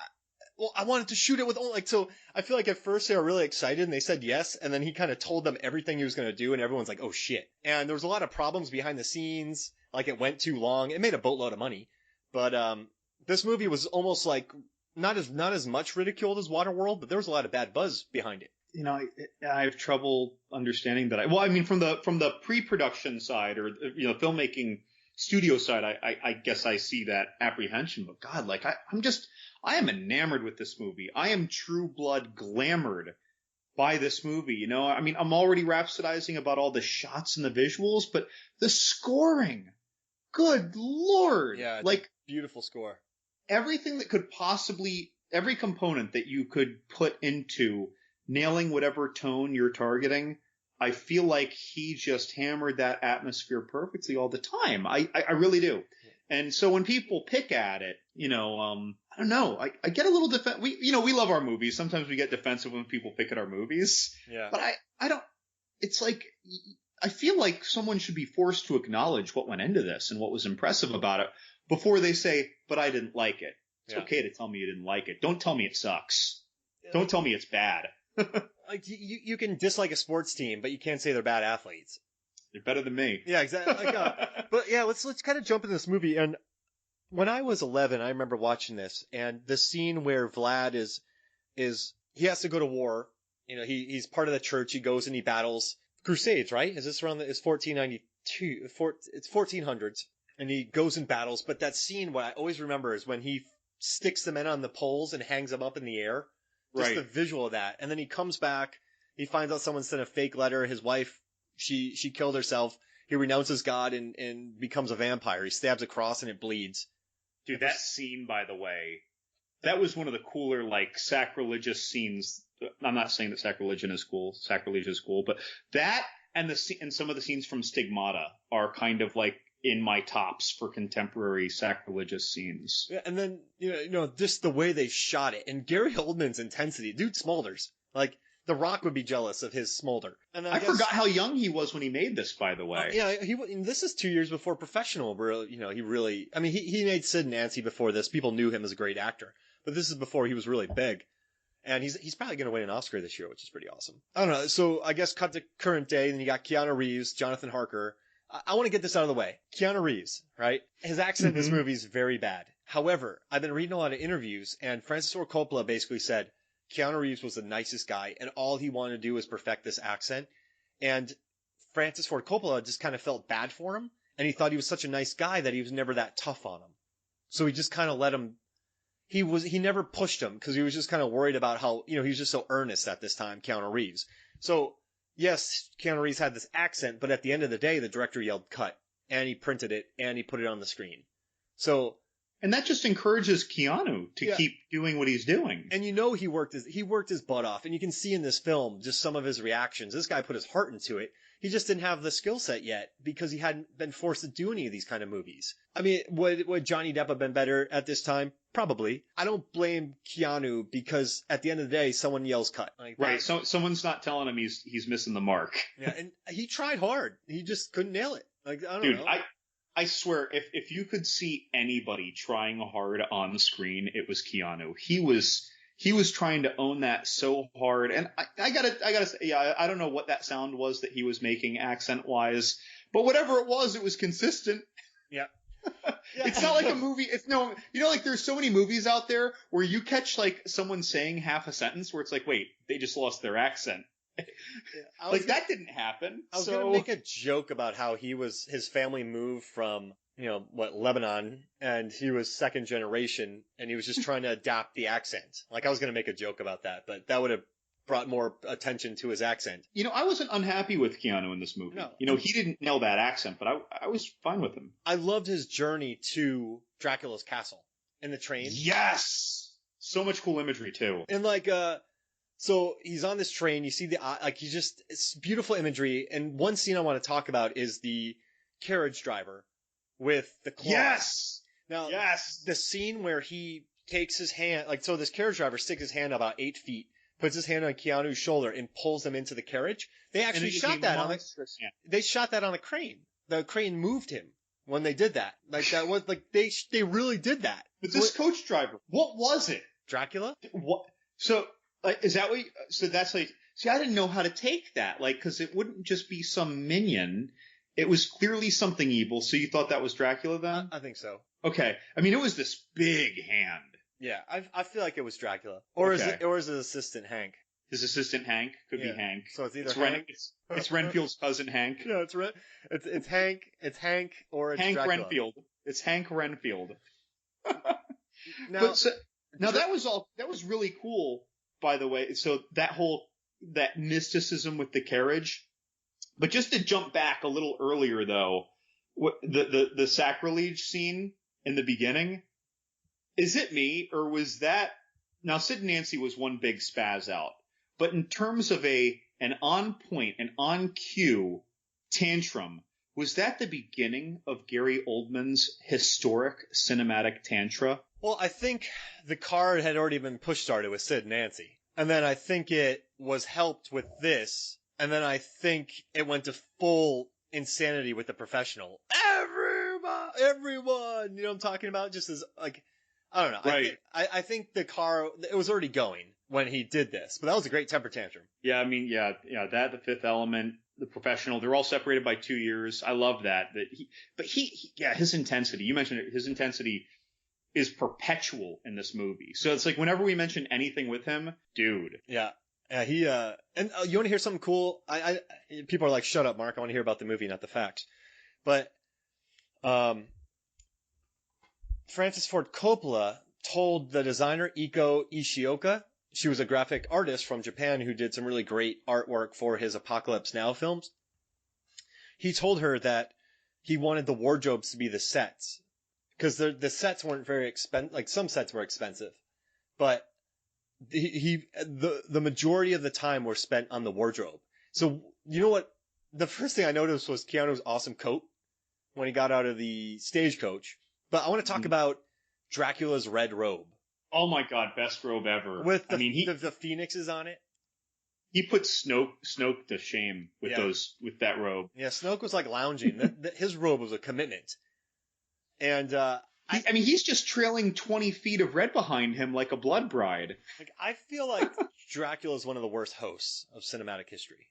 well, I wanted to shoot it with only, like, so I feel like at first they were really excited and they said yes. And then he kind of told them everything he was going to do and everyone's like, oh shit. And there was a lot of problems behind the scenes. Like it went too long. It made a boatload of money. But, this movie was almost like not as much ridiculed as Waterworld, but there was a lot of bad buzz behind it. I have trouble understanding that. Well, I mean, from the pre-production side or, filmmaking studio side, I guess I see that apprehension, but God, like I am enamored with this movie. I am true blood glamored by this movie. I mean, I'm already rhapsodizing about all the shots and the visuals, but the scoring, good Lord. Yeah. Like beautiful score. Everything that could possibly, every component that you could put into nailing whatever tone you're targeting, I feel like he just hammered that atmosphere perfectly all the time. I really do. And so when people pick at it, I don't know. I get a little we love our movies. Sometimes we get defensive when people pick at our movies. Yeah. But I don't, it's like, I feel like someone should be forced to acknowledge what went into this and what was impressive about it before they say, but I didn't like it. It's okay to tell me you didn't like it. Don't tell me it sucks. Don't tell me it's bad. Like you can dislike a sports team, but you can't say they're bad athletes. They're better than me. Yeah, exactly. But yeah, let's kind of jump into this movie. And when I was 11, I remember watching this, and the scene where Vlad is he has to go to war. He's part of the church. He goes and he battles Crusades, right? Is this around it's 1492? It's 1400s, and he goes and battles. But that scene, what I always remember is when he sticks the men on the poles and hangs them up in the air. Just right. The visual of that. And then he comes back. He finds out someone sent a fake letter. His wife, she killed herself. He renounces God and becomes a vampire. He stabs a cross and it bleeds. Dude, that scene, by the way, that was one of the cooler, like, sacrilegious scenes. I'm not saying that sacrilege is cool, but that and some of the scenes from Stigmata are kind of like in my tops for contemporary sacrilegious scenes. Yeah, and then, just the way they shot it. And Gary Oldman's intensity. Dude smolders. Like, The Rock would be jealous of his smolder. And I forgot how young he was when he made this, by the way. This is 2 years before Professional, where, he really... I mean, he made Sid and Nancy before this. People knew him as a great actor. But this is before he was really big. And he's probably going to win an Oscar this year, which is pretty awesome. I don't know. So I guess cut to current day, and you got Keanu Reeves, Jonathan Harker. I want to get this out of the way. Keanu Reeves, right? His accent in this movie is very bad. However, I've been reading a lot of interviews, and Francis Ford Coppola basically said Keanu Reeves was the nicest guy, and all he wanted to do was perfect this accent. And Francis Ford Coppola just kind of felt bad for him, and he thought he was such a nice guy that he was never that tough on him. So he just kind of let him... He never pushed him, because he was just kind of worried about how, he was just so earnest at this time, Keanu Reeves. So... yes, Keanu Reeves had this accent, but at the end of the day, the director yelled cut, and he printed it, and he put it on the screen. So, and that just encourages Keanu to keep doing what he's doing. And he worked his butt off, and you can see in this film just some of his reactions. This guy put his heart into it. He just didn't have the skill set yet because he hadn't been forced to do any of these kind of movies. I mean, would Johnny Depp have been better at this time? Probably. I don't blame Keanu because at the end of the day, someone yells cut. Like, right. So someone's not telling him he's missing the mark. Yeah, and he tried hard. He just couldn't nail it. Like, I don't know. I swear, if you could see anybody trying hard on the screen, it was Keanu. He was trying to own that so hard. And I gotta say, I don't know what that sound was that he was making accent wise, but whatever it was consistent. Yeah. It's not like a movie. Like there's so many movies out there where you catch like someone saying half a sentence where it's like, wait, they just lost their accent. That didn't happen. I was gonna make a joke about how his family moved from, Lebanon, and he was second generation, and he was just trying to adapt the accent. Like, I was gonna make a joke about that, but that would have brought more attention to his accent. I wasn't unhappy with Keanu in this movie. No. He didn't nail that accent, but I was fine with him. I loved his journey to Dracula's castle in the train. Yes! So much cool imagery, too. And so he's on this train, you see it's beautiful imagery, and one scene I want to talk about is the carriage driver with the claws. Yes! Now, yes! The scene where he takes his hand, so this carriage driver sticks his hand about 8 feet puts his hand on Keanu's shoulder and pulls him into the carriage. They actually shot that on they shot that on a crane. The crane moved him when they did that. Like that was like they really did that. But this coach driver, what was it? Dracula? What? So is that what? So that's like. See, I didn't know how to take that. Like, because it wouldn't just be some minion. It was clearly something evil. So you thought that was Dracula then? I think so. Okay. I mean, it was this big hand. Yeah, I feel like it was Dracula, or is his assistant Hank? His assistant Hank could be Hank. So it's either Hank. It's Renfield's cousin Hank. Yeah, it's Hank. It's Hank or it's Hank Dracula. Renfield. It's Hank Renfield. Now that was really cool, by the way. So that mysticism with the carriage. But just to jump back a little earlier, though, the sacrilege scene in the beginning, is it me or was that? Now, Sid and Nancy was one big spaz out, but in terms of an on point, an on cue tantrum, was that the beginning of Gary Oldman's historic cinematic tantra? Well, I think the car had already been push started with Sid and Nancy, and then I think it was helped with this. And then I think it went to full insanity with the professional. Everyone, you know what I'm talking about? Just as, like, I don't know. Right. I think the car, it was already going when he did this, but that was a great temper tantrum. Yeah, I mean, that, The Fifth Element, the professional, they're all separated by 2 years. I love that. But his intensity, you mentioned it, his intensity is perpetual in this movie. So it's like whenever we mention anything with him, dude. Yeah. Yeah, and you want to hear something cool? People are like, shut up, Mark. I want to hear about the movie, not the facts. But, Francis Ford Coppola told the designer Iko Ishioka, she was a graphic artist from Japan who did some really great artwork for his Apocalypse Now films. He told her that he wanted the wardrobes to be the sets. Because the sets weren't very expensive, like some sets were expensive. But the majority of the time were spent on the wardrobe. So, you know what? The first thing I noticed was Keanu's awesome coat when he got out of the stagecoach. But I want to talk about Dracula's red robe. Oh my God, best robe ever. With the phoenixes on it. He put Snoke to shame with with that robe. Yeah, Snoke was like lounging. His robe was a commitment. And, he's just trailing 20 feet of red behind him like a blood bride. Like, I feel like Dracula is one of the worst hosts of cinematic history.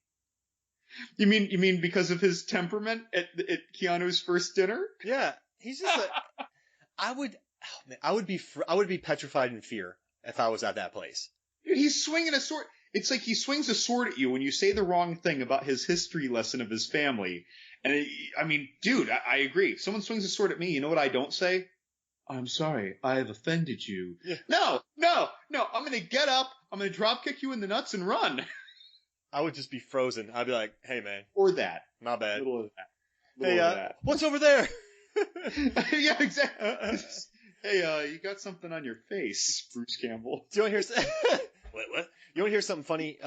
You mean because of his temperament at Keanu's first dinner? Yeah, he's just I would be petrified in fear if I was at that place. Dude, he's swinging a sword. It's like he swings a sword at you when you say the wrong thing about his history lesson of his family. And dude, I agree. If someone swings a sword at me, you know what I don't say? I'm sorry, I have offended you. Yeah. No, I'm going to get up, I'm going to drop kick you in the nuts and run. I would just be frozen. I'd be like, hey man. Or that. My bad. A little of that. Hey, what's over there? Yeah, exactly. Hey, you got something on your face, Bruce Campbell. Do you want to hear what? You want to hear something funny?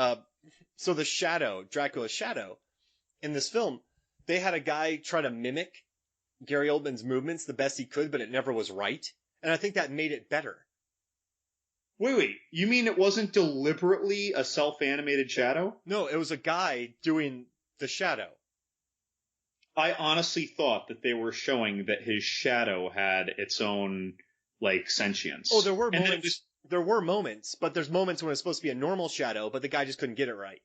So the shadow, Dracula's shadow, in this film, they had a guy try to mimic Gary Oldman's movements the best he could, but it never was right. And I think that made it better. Wait. You mean it wasn't deliberately a self-animated shadow? No, it was a guy doing the shadow. I honestly thought that they were showing that his shadow had its own, like, sentience. Oh, there were moments. There were moments, but there's moments when it's supposed to be a normal shadow, but the guy just couldn't get it right.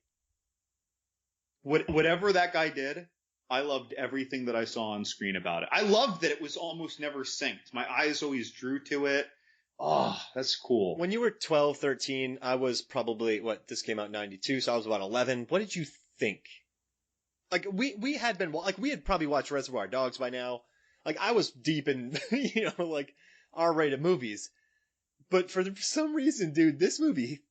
Whatever that guy did, I loved everything that I saw on screen about it. I loved that it was almost never synced. My eyes always drew to it. Oh, that's cool. When you were 12, 13, I was probably, this came out in 92, so I was about 11. What did you think? Like, we had probably watched Reservoir Dogs by now. Like, I was deep in, R-rated movies. But for some reason, dude, this movie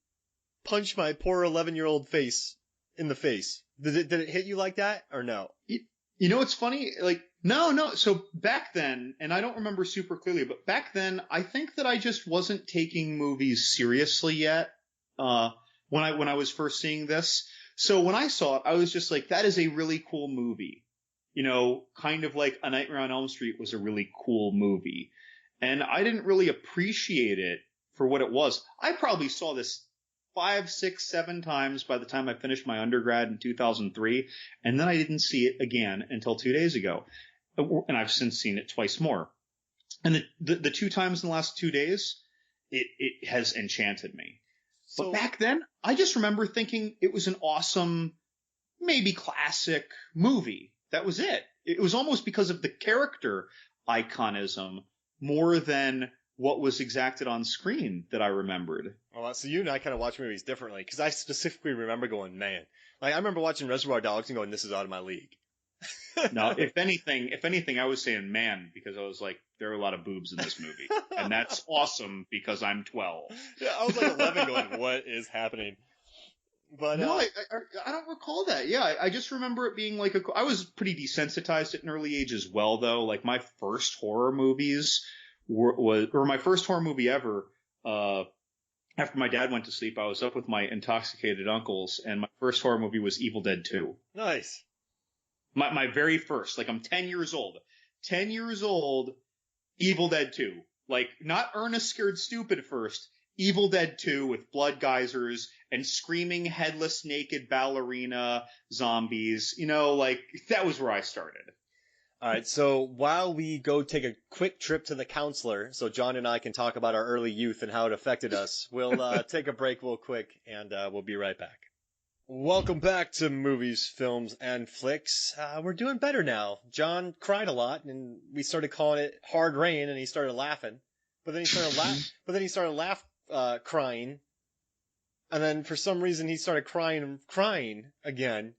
punched my poor 11-year-old face in the face. Did it hit you like that, or no? You know what's funny? Like, no. So back then, and I don't remember super clearly, but back then, I think that I just wasn't taking movies seriously yet. When I was first seeing this, so when I saw it, I was just like, that is a really cool movie. You know, kind of like A Nightmare on Elm Street was a really cool movie, and I didn't really appreciate it for what it was. I probably saw this 5, 6, 7 times by the time I finished my undergrad in 2003, and then I didn't see it again until 2 days ago. And I've since seen it twice more. And the 2 times in the last 2 days, it has enchanted me. So, but back then, I just remember thinking it was an awesome, maybe classic movie. That was it. It was almost because of the character iconism more than what was exacted on screen that I remembered. well, so you and I kind of watch movies differently, because I specifically remember going, man. Like, I remember watching Reservoir Dogs and going, this is out of my league. No, if anything, I was saying man, because I was like, there are a lot of boobs in this movie. And that's awesome because I'm 12. Yeah, I was like 11 going, what is happening? But no, I don't recall that. Yeah, I just remember it being like I was pretty desensitized at an early age as well, though. Like my first horror movies or my first horror movie ever, after my dad went to sleep, I was up with my intoxicated uncles, and my first horror movie was Evil Dead 2. Nice. My very first, like I'm 10 years old. 10 years old, Evil Dead 2. Like, not Ernest Scared Stupid first. Evil Dead 2 with blood geysers and screaming headless naked ballerina zombies. You know, like, that was where I started. All right, so while we go take a quick trip to the counselor, so John and I can talk about our early youth and how it affected us, we'll take a break real quick, and we'll be right back. Welcome back to Movies, Films, and Flicks. We're doing better now. John cried a lot, and we started calling it Hard Rain, and he started laughing. But then he started crying, and then for some reason he started crying again.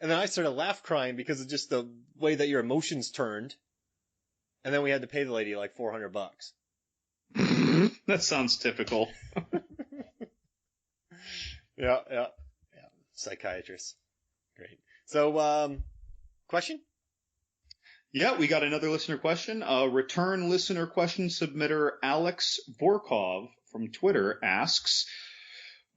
And then I started crying because of just the way that your emotions turned. And then we had to pay the lady like $400. That sounds typical. Yeah. Psychiatrist. Great. So, question? Yeah, we got another listener question. Return listener question submitter Alex Vorkov from Twitter asks,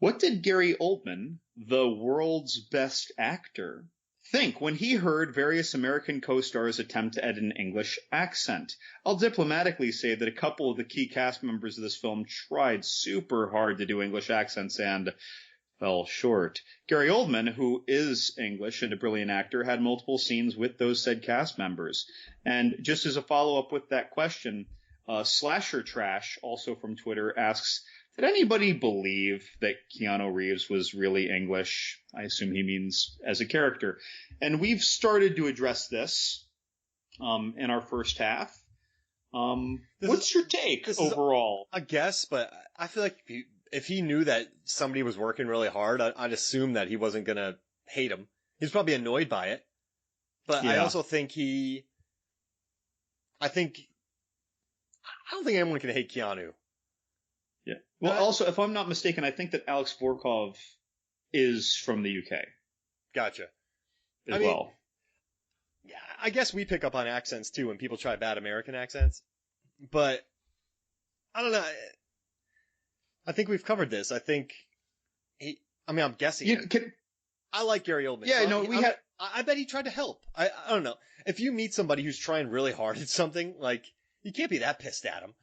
what did Gary Oldman, the world's best actor, think when he heard various American co-stars attempt to add an English accent? I'll diplomatically say that a couple of the key cast members of this film tried super hard to do English accents and fell short. Gary Oldman, who is English and a brilliant actor, had multiple scenes with those said cast members. And just as a follow-up with that question, Slasher Trash, also from Twitter, asks, did anybody believe that Keanu Reeves was really English? I assume he means as a character. And we've started to address this in our first half. What's your take overall? I guess, but I feel like if he knew that somebody was working really hard, I'd assume that he wasn't going to hate him. He's probably annoyed by it. But yeah. I also think I don't think anyone can hate Keanu. Yeah. Well, also, if I'm not mistaken, I think that Alex Vorkov is from the UK. Gotcha. As well. Yeah, I guess we pick up on accents too when people try bad American accents. But I don't know. I think we've covered this. I think I'm guessing. I like Gary Oldman. Yeah, so I bet he tried to help. I don't know. If you meet somebody who's trying really hard at something, like, you can't be that pissed at him.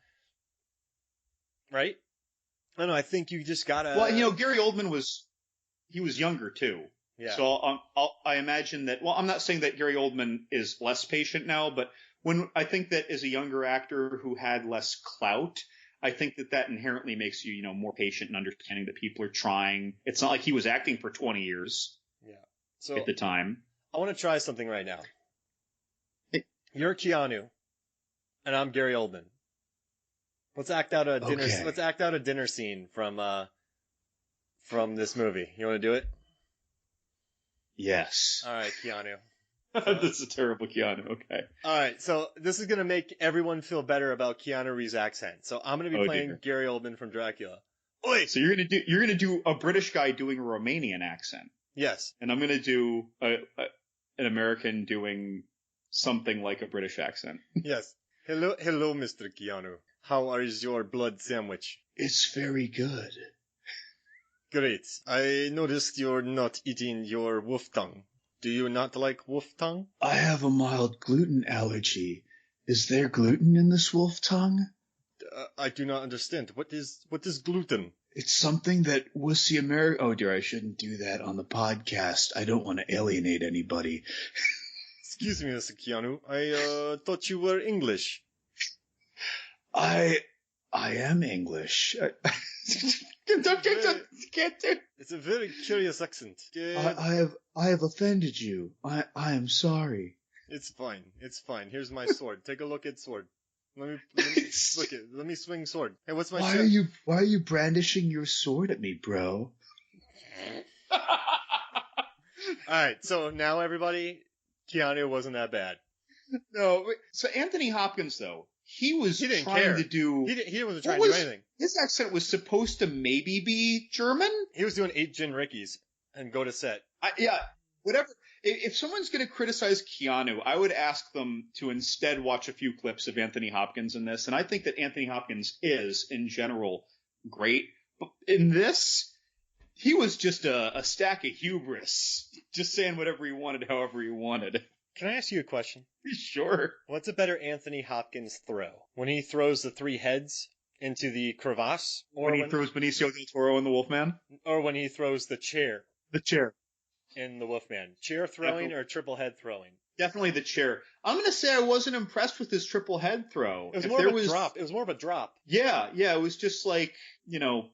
Right? I don't know. I think you just gotta. Well, Gary Oldman was younger too. Yeah. So I imagine that. Well, I'm not saying that Gary Oldman is less patient now, but I think that as a younger actor who had less clout, I think that inherently makes you, more patient and understanding that people are trying. It's not like he was acting for 20 years. Yeah. So at the time, I want to try something right now. You're Keanu, and I'm Gary Oldman. Let's act out a dinner. Okay. Let's act out a dinner scene from this movie. You want to do it? Yes. All right, Keanu. This is a terrible Keanu. Okay. All right, so this is gonna make everyone feel better about Keanu Reeves' accent. So I'm gonna be playing Gary Oldman from Dracula. Oi! So you're gonna do a British guy doing a Romanian accent. Yes. And I'm gonna do an American doing something like a British accent. Yes. Hello, Mr. Keanu. How is your blood sandwich? It's very good. Great. I noticed you're not eating your wolf tongue. Do you not like wolf tongue? I have a mild gluten allergy. Is there gluten in this wolf tongue? I do not understand. What is gluten? It's something that wussy America. Oh dear, I shouldn't do that on the podcast. I don't want to alienate anybody. Excuse me, Mr. Keanu. I thought you were English. I am English. Can't do. It's a very curious accent. I have offended you. I am sorry. It's fine. It's fine. Here's my sword. Take a look at sword. Let me look at. Let me swing sword. Hey, what's my? Why are you brandishing your sword at me, bro? All right. So now everybody, Keanu wasn't that bad. No. So Anthony Hopkins, though, he didn't trying care. to do. He wasn't trying to do anything. His accent was supposed to maybe be German. He was doing 8 gin rickeys and go to set. Whatever. If someone's going to criticize Keanu, I would ask them to instead watch a few clips of Anthony Hopkins in this. And I think that Anthony Hopkins is, in general, great. But in this, he was just a stack of hubris, just saying whatever he wanted, however he wanted. Can I ask you a question? Sure. What's a better Anthony Hopkins throw? When he throws the 3 heads into the crevasse? Or when he throws Benicio del Toro in The Wolfman? Or when he throws the chair? The chair. In The Wolfman. Chair throwing or triple head throwing? Definitely the chair. I'm going to say I wasn't impressed with his triple head throw. It was more of a drop. It was more of a drop. Yeah. It was just like,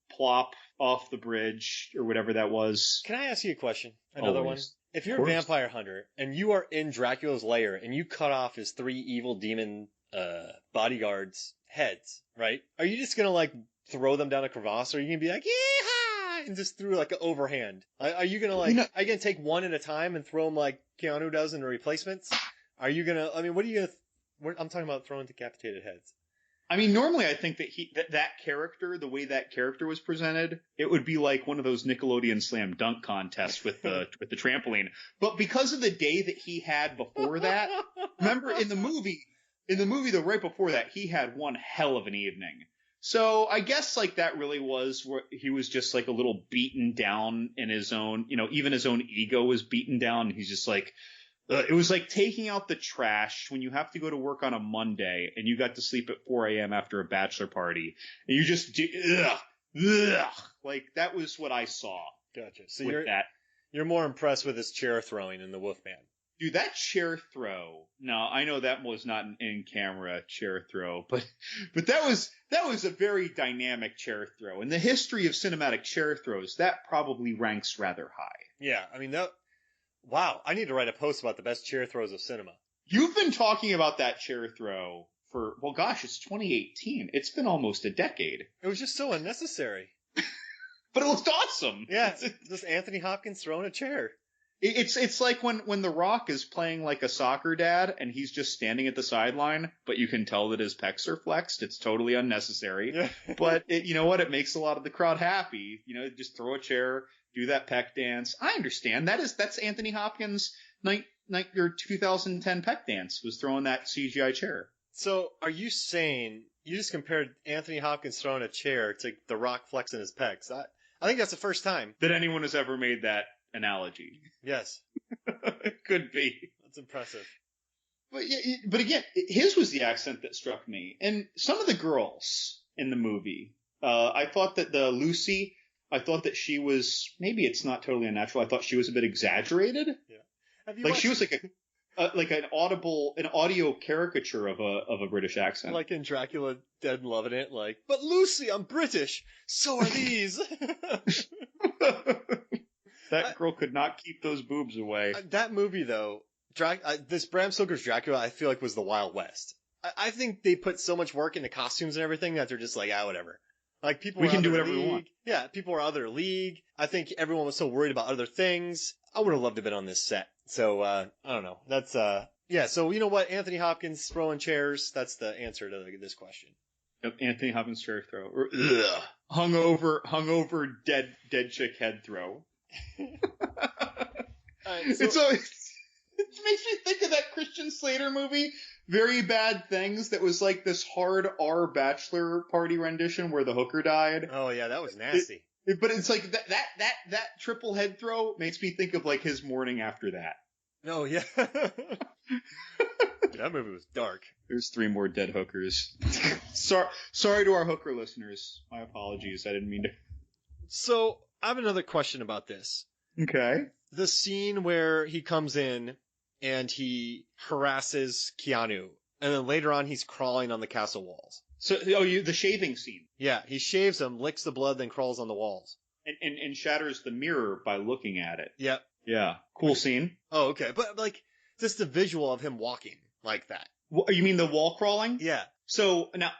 plop off the bridge or whatever that was. Can I ask you a question? Another Always. one? If you're a vampire hunter and you are in Dracula's lair and you cut off his 3 evil demon bodyguards' heads, right? Are you just going to throw them down a crevasse, or are you going to be like, yeehaw, and just through an overhand? Are you going to are you going to take one at a time and throw them like Keanu does in the replacements? Are you going to, what are you going to, I'm talking about throwing decapitated heads. Normally I think that that character, the way that character was presented, it would be like one of those Nickelodeon slam dunk contests with the trampoline. But because of the day that he had before that, remember in the movie though, right before that, he had one hell of an evening. So I guess that really was where he was just a little beaten down in his own, even his own ego was beaten down. He's just it was like taking out the trash when you have to go to work on a Monday and you got to sleep at 4 a.m. after a bachelor party. And you just that was what I saw. Gotcha. So you're more impressed with his chair throwing in The Wolfman. Dude, that chair throw. No, I know that was not an in-camera chair throw, but that was a very dynamic chair throw. In the history of cinematic chair throws, that probably ranks rather high. Yeah, wow, I need to write a post about the best chair throws of cinema. You've been talking about that chair throw for, it's 2018. It's been almost a decade. It was just so unnecessary. But it looked awesome. Yeah, just Anthony Hopkins throwing a chair. It's like when The Rock is playing like a soccer dad and he's just standing at the sideline, but you can tell that his pecs are flexed. It's totally unnecessary. Yeah. But it makes a lot of the crowd happy. Just throw a chair, do that pec dance. I understand. That's Anthony Hopkins' 2010 pec dance, was throwing that CGI chair. So are you saying you just compared Anthony Hopkins throwing a chair to The Rock flexing his pecs? I think that's the first time that anyone has ever made that analogy. Yes. It could be. That's impressive. But again, his was the accent that struck me. And some of the girls in the movie, I thought that Lucy, I thought that she was, maybe it's not totally unnatural, I thought she was a bit exaggerated. Yeah. She was an audio caricature of a British accent. Like in Dracula, Dead and Loving It, but Lucy, I'm British. So are these. That girl could not keep those boobs away. That movie, though, this Bram Stoker's Dracula, I feel like was the Wild West. I think they put so much work into costumes and everything that they're just whatever. We can do whatever we want. Yeah, people were out of their league. I think everyone was so worried about other things. I would have loved to have been on this set. So, I don't know. That's, yeah, so you know what? Anthony Hopkins throwing chairs, that's the answer to this question. Yep, Anthony Hopkins chair throw. Or, hungover dead chick head throw. Right, so, it makes me think of that Christian Slater movie, Very Bad Things, that was like this hard R bachelor party rendition where the hooker died. Oh yeah, that was nasty. But it's like that triple head throw makes me think of his morning after that. Oh yeah. That movie was dark. There's 3 more dead hookers. Sorry to our hooker listeners. My apologies. I didn't mean to. So I have another question about this. Okay. The scene where he comes in and he harasses Keanu, and then later on he's crawling on the castle walls. So, the shaving scene. Yeah, he shaves him, licks the blood, then crawls on the walls. And shatters the mirror by looking at it. Yep. Yeah. Cool scene. Oh, okay. But, like, just the visual of him walking like that. You mean the wall crawling? Yeah. So, now,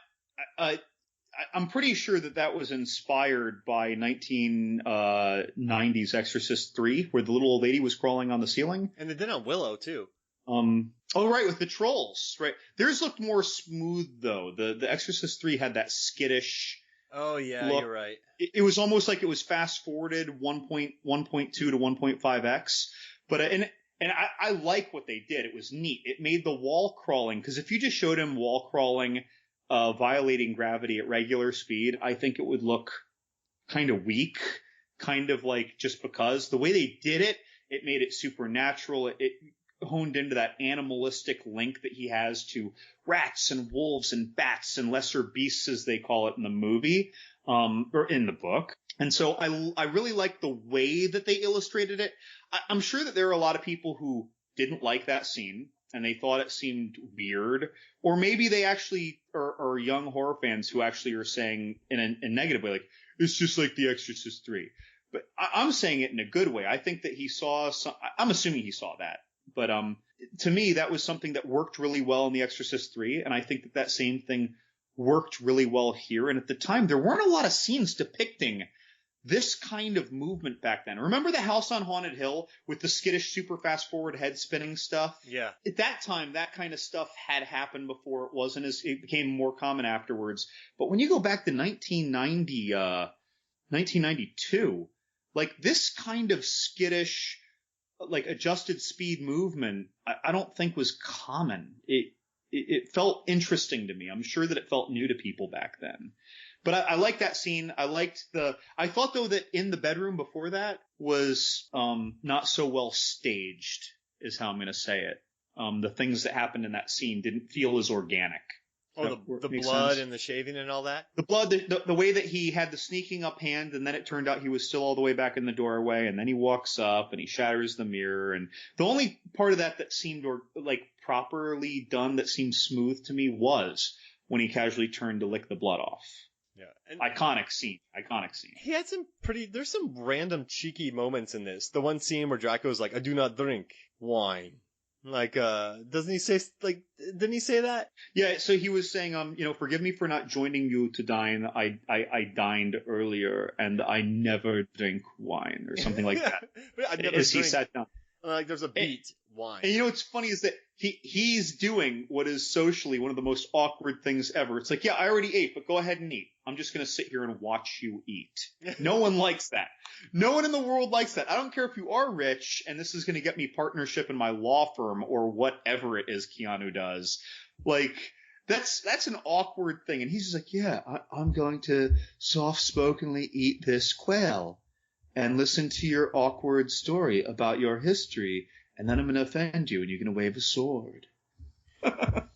I'm pretty sure that was inspired by 1990's Exorcist 3, where the little old lady was crawling on the ceiling. And they did on Willow, too. Oh, right, with the trolls, right. Theirs looked more smooth, though. The Exorcist 3 had that skittish Oh, yeah, look. you're right. It was almost like it was fast-forwarded 1.2 to 1.5x. But, and I like what they did. It was neat. It made the wall crawling, because if you just showed him wall crawling, violating gravity at regular speed, I think it would look kind of weak, kind of like just because. The way they did it, it made it supernatural. It honed into that animalistic link that he has to rats and wolves and bats and lesser beasts, as they call it in the movie, or in the book. And so I really like the way that they illustrated it. I'm sure that there are a lot of people who didn't like that scene and they thought it seemed weird, or maybe they actually are young horror fans who actually are saying in a negative way, like, it's just like The Exorcist 3. But I'm saying it in a good way. I think that he saw I'm assuming he saw that. But to me, that was something that worked really well in The Exorcist 3, and I think that same thing worked really well here. And at the time, there weren't a lot of scenes depicting this kind of movement back then. Remember the House on Haunted Hill with the skittish, super fast forward head spinning stuff? Yeah. At that time, that kind of stuff had happened before. It became more common afterwards. But when you go back to 1992, like this kind of skittish, like adjusted speed movement, I don't think was common. It felt interesting to me. I'm sure that it felt new to people back then. But I like that scene. I thought though that in the bedroom before that was not so well staged, is how I'm going to say it. The things that happened in that scene didn't feel as organic. Oh, the blood sense? And the shaving and all that? The blood, the way that he had the sneaking up hand, and then it turned out he was still all the way back in the doorway, and then he walks up and he shatters the mirror. And the only part of that seemed like properly done, that seemed smooth to me, was when he casually turned to lick the blood off. Yeah. And iconic scene. He had there's some random cheeky moments in this. The one scene where Dracula's like, I do not drink wine. Like, didn't he say that? Yeah, so he was saying, forgive me for not joining you to dine. I dined earlier and I never drink wine, or something like that. He sat down. Like, there's a beat. Wine. And what's funny is that he's doing what is socially one of the most awkward things ever. It's like, yeah, I already ate, but go ahead and eat. I'm just going to sit here and watch you eat. No one likes that. No one in the world likes that. I don't care if you are rich and this is going to get me partnership in my law firm or whatever it is Keanu does. Like, that's an awkward thing. And he's just like, yeah, I'm going to soft-spokenly eat this quail and listen to your awkward story about your history. And then I'm going to offend you and you're going to wave a sword. But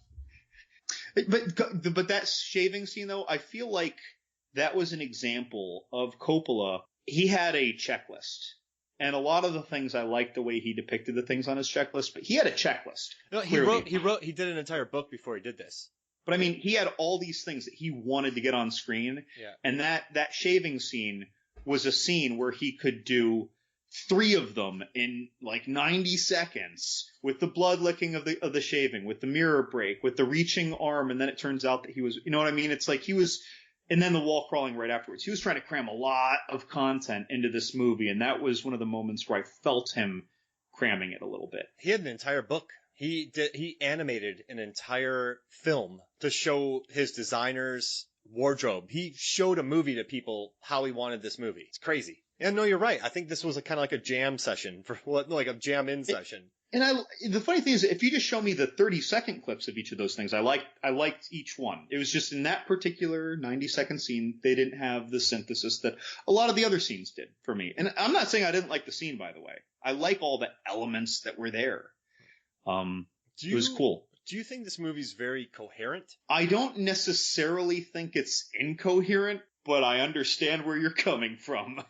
that shaving scene, though, I feel like that was an example of Coppola. He had a checklist. And a lot of the things, I liked the way he depicted the things on his checklist, but he had a checklist. No, he did an entire book before he did this. But I mean, he had all these things that he wanted to get on screen. Yeah. And that shaving scene was a scene where he could do 3 of them in like 90 seconds, with the blood licking of the shaving, with the mirror break, with the reaching arm, and then it turns out that he was, you know what I mean? It's like he was, and then the wall crawling right afterwards. He was trying to cram a lot of content into this movie, and that was one of the moments where I felt him cramming it a little bit. He had an entire book. He animated an entire film to show his designer's wardrobe. He showed a movie to people how he wanted this movie. It's crazy. Yeah, no, you're right. I think this was kind of like a jam session like a jam-in session. And the funny thing is, if you just show me the 30-second clips of each of those things, I liked each one. It was just in that particular 90-second scene, they didn't have the synthesis that a lot of the other scenes did for me. And I'm not saying I didn't like the scene, by the way. I like all the elements that were there. It was cool. Do you think this movie's very coherent? I don't necessarily think it's incoherent. but I understand where you're coming from.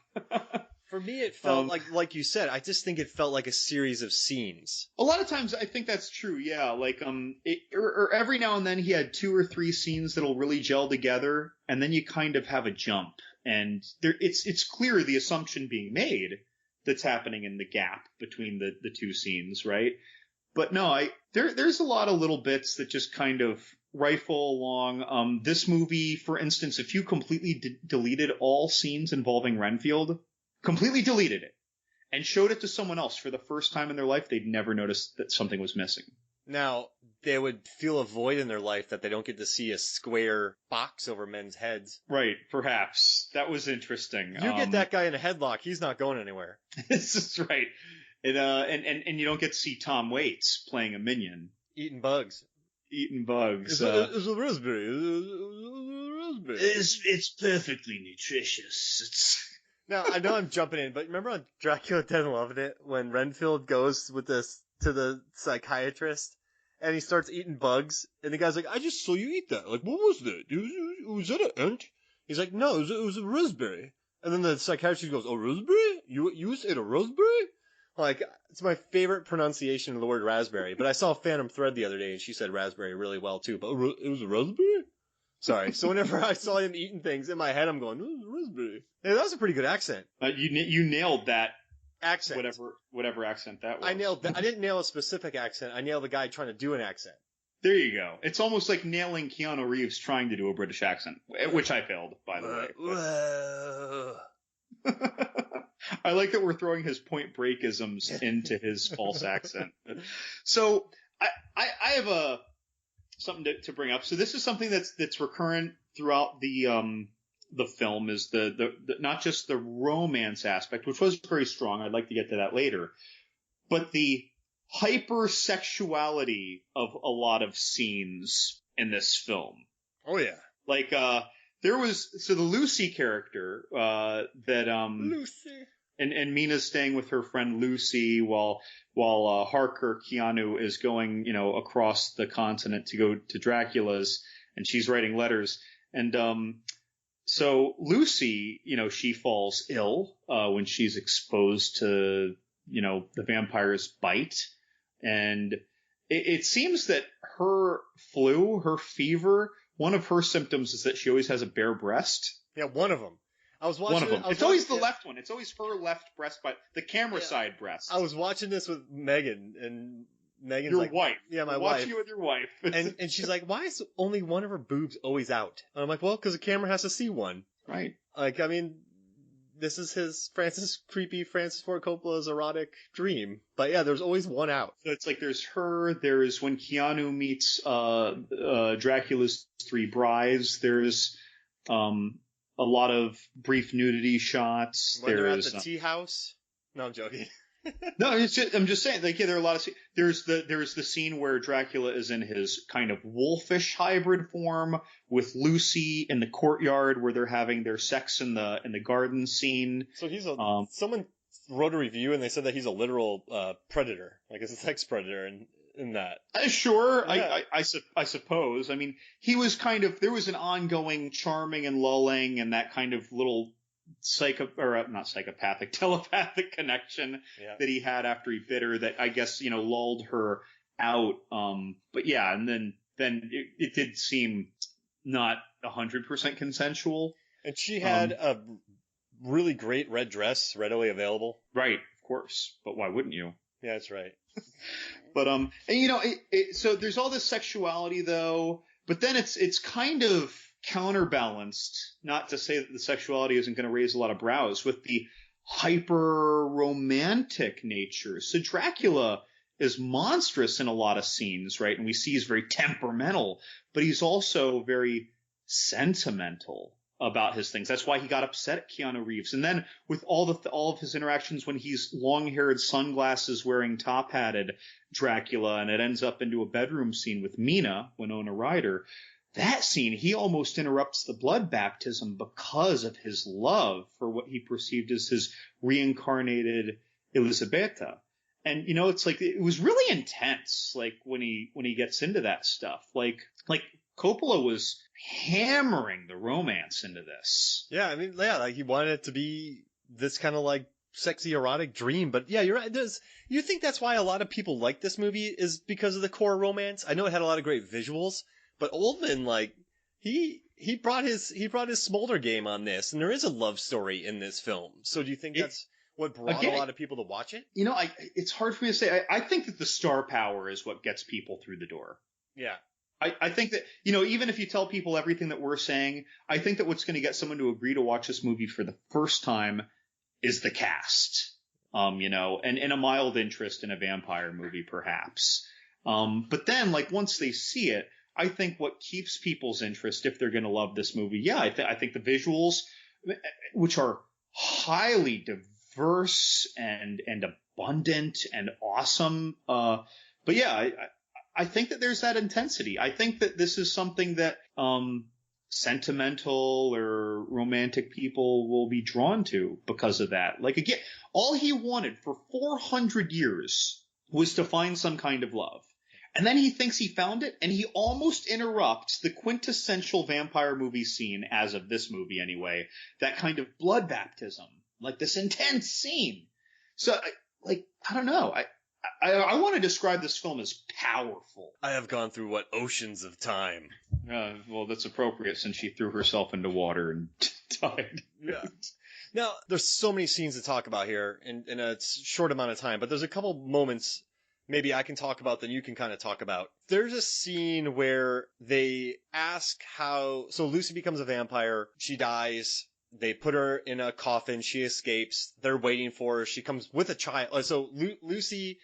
For me, it felt like you said, I just think it felt like a series of scenes. A lot of times I think that's true, yeah. Like, or every now and then he had 2 or 3 scenes that'll really gel together, and then you kind of have a jump. And it's clear the assumption being made that's happening in the gap between the 2 scenes, right? But no, there's a lot of little bits that just kind of rifle along. This movie, for instance, if you completely deleted all scenes involving Renfield, completely deleted it, and showed it to someone else for the first time in their life, they'd never notice that something was missing. Now, they would feel a void in their life that they don't get to see a square box over men's heads. Right, perhaps. That was interesting. You get that guy in a headlock, he's not going anywhere. This is right. And you don't get to see Tom Waits playing a minion. Eating bugs. Eating bugs. It's a raspberry. Raspberry. It's perfectly nutritious. Now, I know I'm jumping in, but remember on Dracula Dead and Loving It, when Renfield goes with this to the psychiatrist, and he starts eating bugs, and the guy's like, I just saw you eat that. Like, what was that? Was that an ant? He's like, no, it was a raspberry. And then the psychiatrist goes, oh, raspberry? You ate a raspberry? Like, it's my favorite pronunciation of the word raspberry, but I saw Phantom Thread the other day, and she said raspberry really well, too. But it was a raspberry? Sorry. So whenever I saw him eating things, in my head I'm going, oh, raspberry. Yeah, that was a pretty good accent. You nailed that accent. Whatever accent that was. I nailed that. I didn't nail a specific accent. I nailed the guy trying to do an accent. There you go. It's almost like nailing Keanu Reeves trying to do a British accent, which I failed, by the way. I like that we're throwing his Point Break-isms into his false accent. So I have something to bring up. So this is something that's recurrent throughout the film, is the not just the romance aspect, which was very strong. I'd like to get to that later, but the hypersexuality of a lot of scenes in this film. Oh yeah. Like there was the Lucy character that Lucy. And Mina's staying with her friend Lucy while Harker Keanu is going, across the continent to go to Dracula's, and she's writing letters. And so Lucy, she falls ill when she's exposed to, the vampire's bite. And it seems that her fever, one of her symptoms is that she always has a bare breast. Yeah, one of them. I was watching. One of them. It's always the left one. It's always her left breast, but the camera side breast. I was watching this with Megan, and Megan's your like, wife. Yeah, my wife. Watching you with your wife. and she's like, why is only one of her boobs always out? And I'm like, well, because the camera has to see one. Right. Like, I mean, this is his creepy Francis Ford Coppola's erotic dream. But yeah, there's always one out. So it's like there's her. There's when Keanu meets Dracula's 3 brides. There's a lot of brief nudity shots. When they're at the tea house. No, I'm joking. No, I'm just saying. Like, yeah, there are a lot of. There's the scene where Dracula is in his kind of wolfish hybrid form with Lucy in the courtyard where they're having their sex in the garden scene. So he's someone wrote a review and they said that he's a literal predator, like a sex predator, in that. Sure, yeah. I suppose. I mean, he was there was an ongoing charming and lulling and that kind of little telepathic connection that he had after he bit her that I guess, lulled her out. But yeah, and then it did seem not 100% consensuand And she had a really great red dress readily available. Right, of course. But why wouldn't you? Yeah, that's right. But and so there's all this sexuality though, but then it's kind of counterbalanced, not to say that the sexuality isn't going to raise a lot of brows, with the hyper romantic nature. So Dracula is monstrous in a lot of scenes, right? And we see he's very temperamental, but he's also very sentimental about his things. That's why he got upset at Keanu Reeves. And then with all of his interactions when he's long-haired, sunglasses wearing, top-hatted Dracula, and it ends up into a bedroom scene with Mina, Winona Ryder, that scene, he almost interrupts the blood baptism because of his love for what he perceived as his reincarnated Elisabetta. And, it's like, it was really intense, like, when he gets into that stuff. Like Coppola was hammering the romance into this. Yeah, I mean, yeah, like he wanted it to be this kind of like sexy erotic dream, but yeah, you're right. You think that's why a lot of people like this movie is because of the core romance? I know it had a lot of great visuals, but Oldman, like, he brought his Smolder game on this, and there is a love story in this film. So do you think that's what brought a lot of people to watch it? You know, it's hard for me to say. I think that the star power is what gets people through the door. Yeah. I think that, you know, even if you tell people everything that we're saying, I think that what's going to get someone to agree to watch this movie for the first time is the cast. You know, and a mild interest in a vampire movie, perhaps. But then, like, once they see it, I think what keeps people's interest, if they're going to love this movie, yeah, I think the visuals, which are highly diverse and abundant and awesome. But yeah, I think that there's that intensity. I think that this is something that sentimental or romantic people will be drawn to because of that. Like, again, all he wanted for 400 years was to find some kind of love. And then he thinks he found it, and he almost interrupts the quintessential vampire movie scene, as of this movie anyway, that kind of blood baptism, like this intense scene. So, I don't know. I want to describe this film as powerful. I have gone through oceans of time. Well, that's appropriate since she threw herself into water and died. Yeah. Now, there's so many scenes to talk about here in a short amount of time, but there's a couple moments maybe I can talk about, then you can kind of talk about. There's a scene where they ask so Lucy becomes a vampire, she dies, they put her in a coffin, she escapes, they're waiting for her, she comes with a child. So Lucy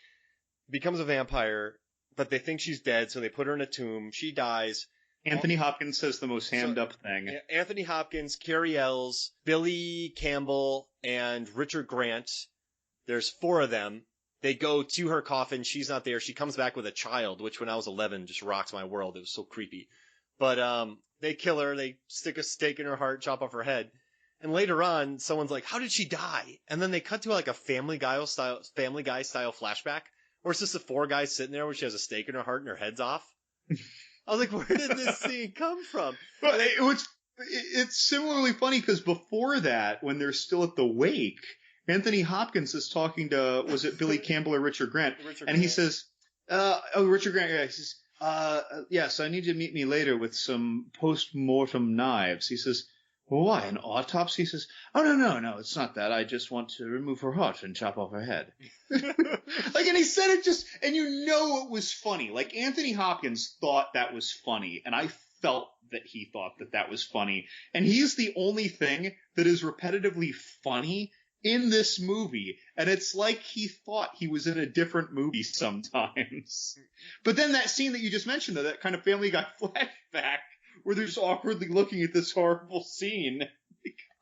becomes a vampire, but they think she's dead, so they put her in a tomb, she dies. Anthony Hopkins says the most hammed up thing. Anthony Hopkins, Carrie Ells, Billy Campbell, and Richard Grant. There's 4 of them. They go to her coffin. She's not there. She comes back with a child, which when I was 11 just rocks my world. It was so creepy. But they kill her. They stick a stake in her heart, chop off her head. And later on, someone's like, "How did she die?" And then they cut to like a Family Guy style flashback, where it's just the 4 guys sitting there where she has a stake in her heart and her head's off. I was like, where did this scene come from? But it's similarly funny because before that, when they're still at the wake, Anthony Hopkins is talking to, was it Billy Campbell or Richard Grant? He says, Richard Grant, yeah, he says, yes, I need you to meet me later with some post-mortem knives. He says, well, why, an autopsy? He says, oh, no, it's not that. I just want to remove her heart and chop off her head. And he said it and you know it was funny. Like, Anthony Hopkins thought that was funny, and I felt that he thought that was funny. And he's the only thing that is repetitively funny in this movie, and it's like he thought he was in a different movie sometimes. But then that scene that you just mentioned, though, that kind of Family Guy flashback, where they're just awkwardly looking at this horrible scene.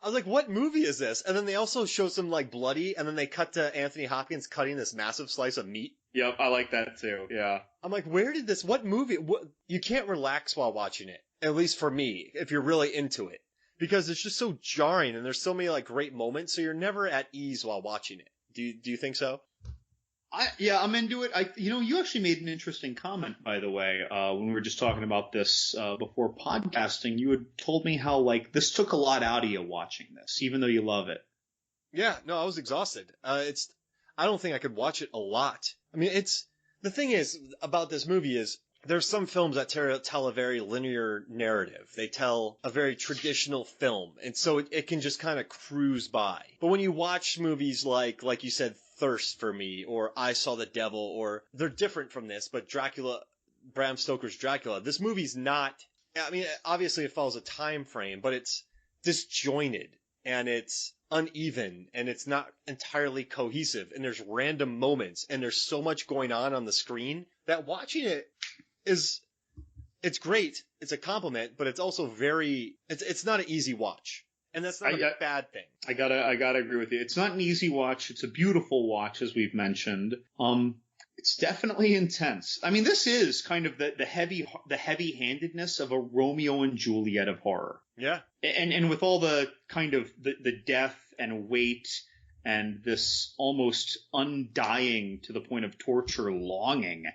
I was like, what movie is this? And then they also show some, like, bloody, and then they cut to Anthony Hopkins cutting this massive slice of meat. Yep, I like that too, yeah. I'm like, what movie? You can't relax while watching it, at least for me, if you're really into it. Because it's just so jarring, and there's so many, like, great moments, so you're never at ease while watching it. Do you think so? I'm into it. You actually made an interesting comment, by the way, when we were just talking about this before podcasting. You had told me how, like, this took a lot out of you watching this, even though you love it. Yeah, no, I was exhausted. I don't think I could watch it a lot. I mean, the thing is about this movie is there's some films that tell a very linear narrative. They tell a very traditional film, and so it can just kind of cruise by. But when you watch movies like you said, Thirst for Me, or I Saw the Devil, or they're different from this, but Dracula, Bram Stoker's Dracula, this movie's not, I mean, obviously it follows a time frame, but it's disjointed, and it's uneven, and it's not entirely cohesive, and there's random moments, and there's so much going on the screen that watching it it's great. It's a compliment, but it's also it's not an easy watch. And that's not a bad thing. I gotta agree with you. It's not an easy watch. It's a beautiful watch, as we've mentioned. It's definitely intense. I mean, this is kind of the heavy-handedness of a Romeo and Juliet of horror. Yeah. And with all the kind of the death and weight and this almost undying to the point of torture longing,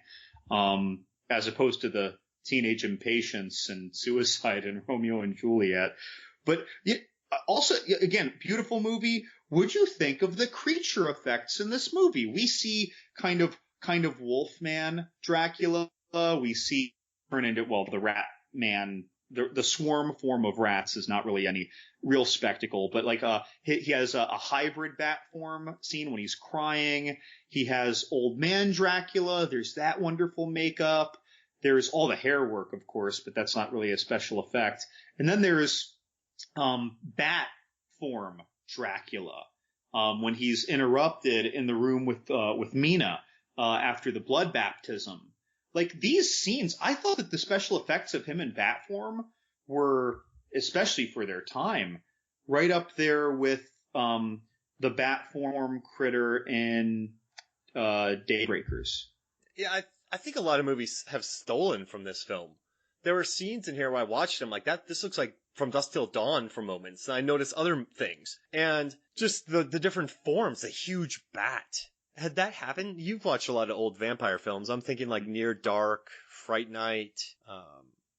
as opposed to the teenage impatience and suicide in Romeo and Juliet. But also, again, beautiful movie. What'd you think of the creature effects in this movie? We see kind of Wolfman Dracula. We see turn into, well, the Rat Man. The swarm form of rats is not really any real spectacle, but like he has a hybrid bat form scene when he's crying. He has old man Dracula. There's that wonderful makeup. There's all the hair work, of course, but that's not really a special effect. And then there's bat form Dracula when he's interrupted in the room with Mina after the blood baptism. Like, these scenes, I thought that the special effects of him in bat form were, especially for their time, right up there with the bat form critter in Daybreakers. Yeah, I think a lot of movies have stolen from this film. There were scenes in here where I watched them like that. This looks like From Dusk Till Dawn for moments. And I noticed other things. And just the different forms, the huge bat. Had that happened? You've watched a lot of old vampire films. I'm thinking like Near Dark, Fright Night.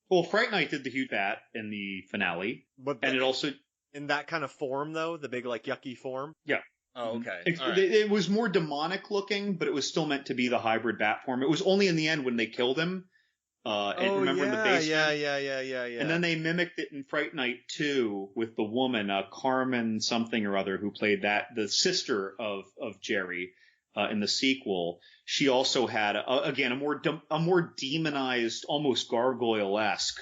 Well, Fright Night did the huge bat in the finale. And it also... In that kind of form, though? The big, like, yucky form? Yeah. Oh, okay. It was more demonic looking, but it was still meant to be the hybrid bat form. It was only in the end when they killed him. Remember in the basement? Yeah. And then they mimicked it in Fright Night 2 with the woman, Carmen something or other, who played the sister of Jerry. In the sequel, she also had again a more demonized, almost gargoyle-esque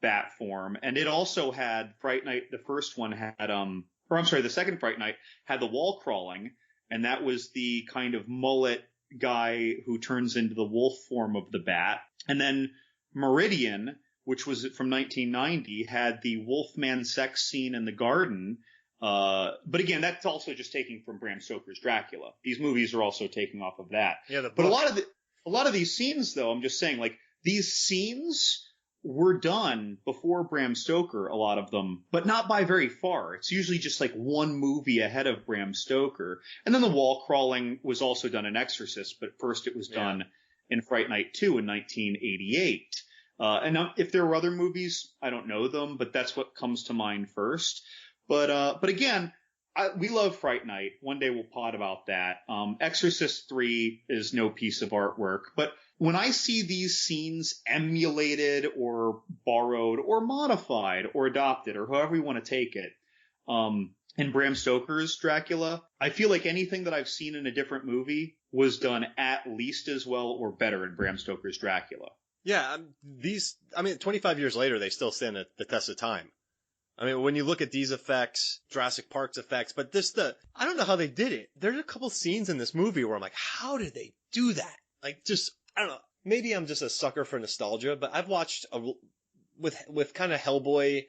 bat form, and it also had Fright Night. The first one had the second Fright Night had the wall crawling, and that was the kind of mullet guy who turns into the wolf form of the bat. And then Meridian, which was from 1990, had the Wolfman sex scene in the garden. But again, that's also just taking from Bram Stoker's Dracula. These movies are also taking off of that. Yeah, but a lot of these scenes, though, I'm just saying, like, these scenes were done before Bram Stoker, a lot of them, but not by very far. It's usually just like one movie ahead of Bram Stoker. And then the wall crawling was also done in Exorcist, but first it was done in Fright Night 2 in 1988. And if there were other movies, I don't know them, but that's what comes to mind first. But again, we love Fright Night. One day we'll pod about that. Exorcist 3 is no piece of artwork, but when I see these scenes emulated or borrowed or modified or adopted or however you want to take it, in Bram Stoker's Dracula, I feel like anything that I've seen in a different movie was done at least as well or better in Bram Stoker's Dracula. Yeah, 25 years later, they still stand the test of time. I mean, when you look at these effects, Jurassic Park's effects, but I don't know how they did it. There's a couple scenes in this movie where I'm like, how did they do that? Like, just, I don't know. Maybe I'm just a sucker for nostalgia, but I've watched with kind of Hellboy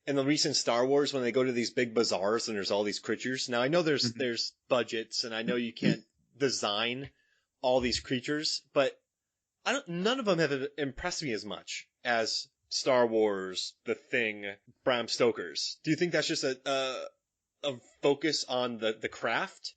and the recent Star Wars when they go to these big bazaars and there's all these creatures. Now, I know there's budgets and I know you can't design all these creatures, but none of them have impressed me as much as Star Wars, The Thing, Bram Stoker's. Do you think that's just a focus on the craft?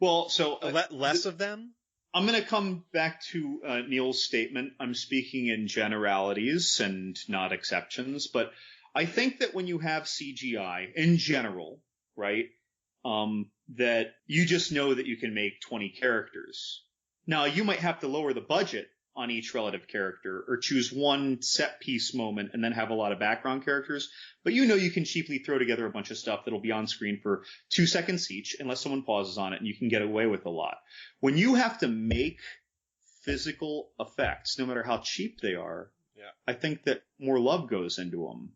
Less of them? I'm going to come back to Neil's statement. I'm speaking in generalities and not exceptions, but I think that when you have CGI in general, right, that you just know that you can make 20 characters. Now, you might have to lower the budget on each relative character or choose one set piece moment and then have a lot of background characters. But you know you can cheaply throw together a bunch of stuff that'll be on screen for 2 seconds each unless someone pauses on it, and you can get away with a lot. When you have to make physical effects, no matter how cheap they are, I think that more love goes into them.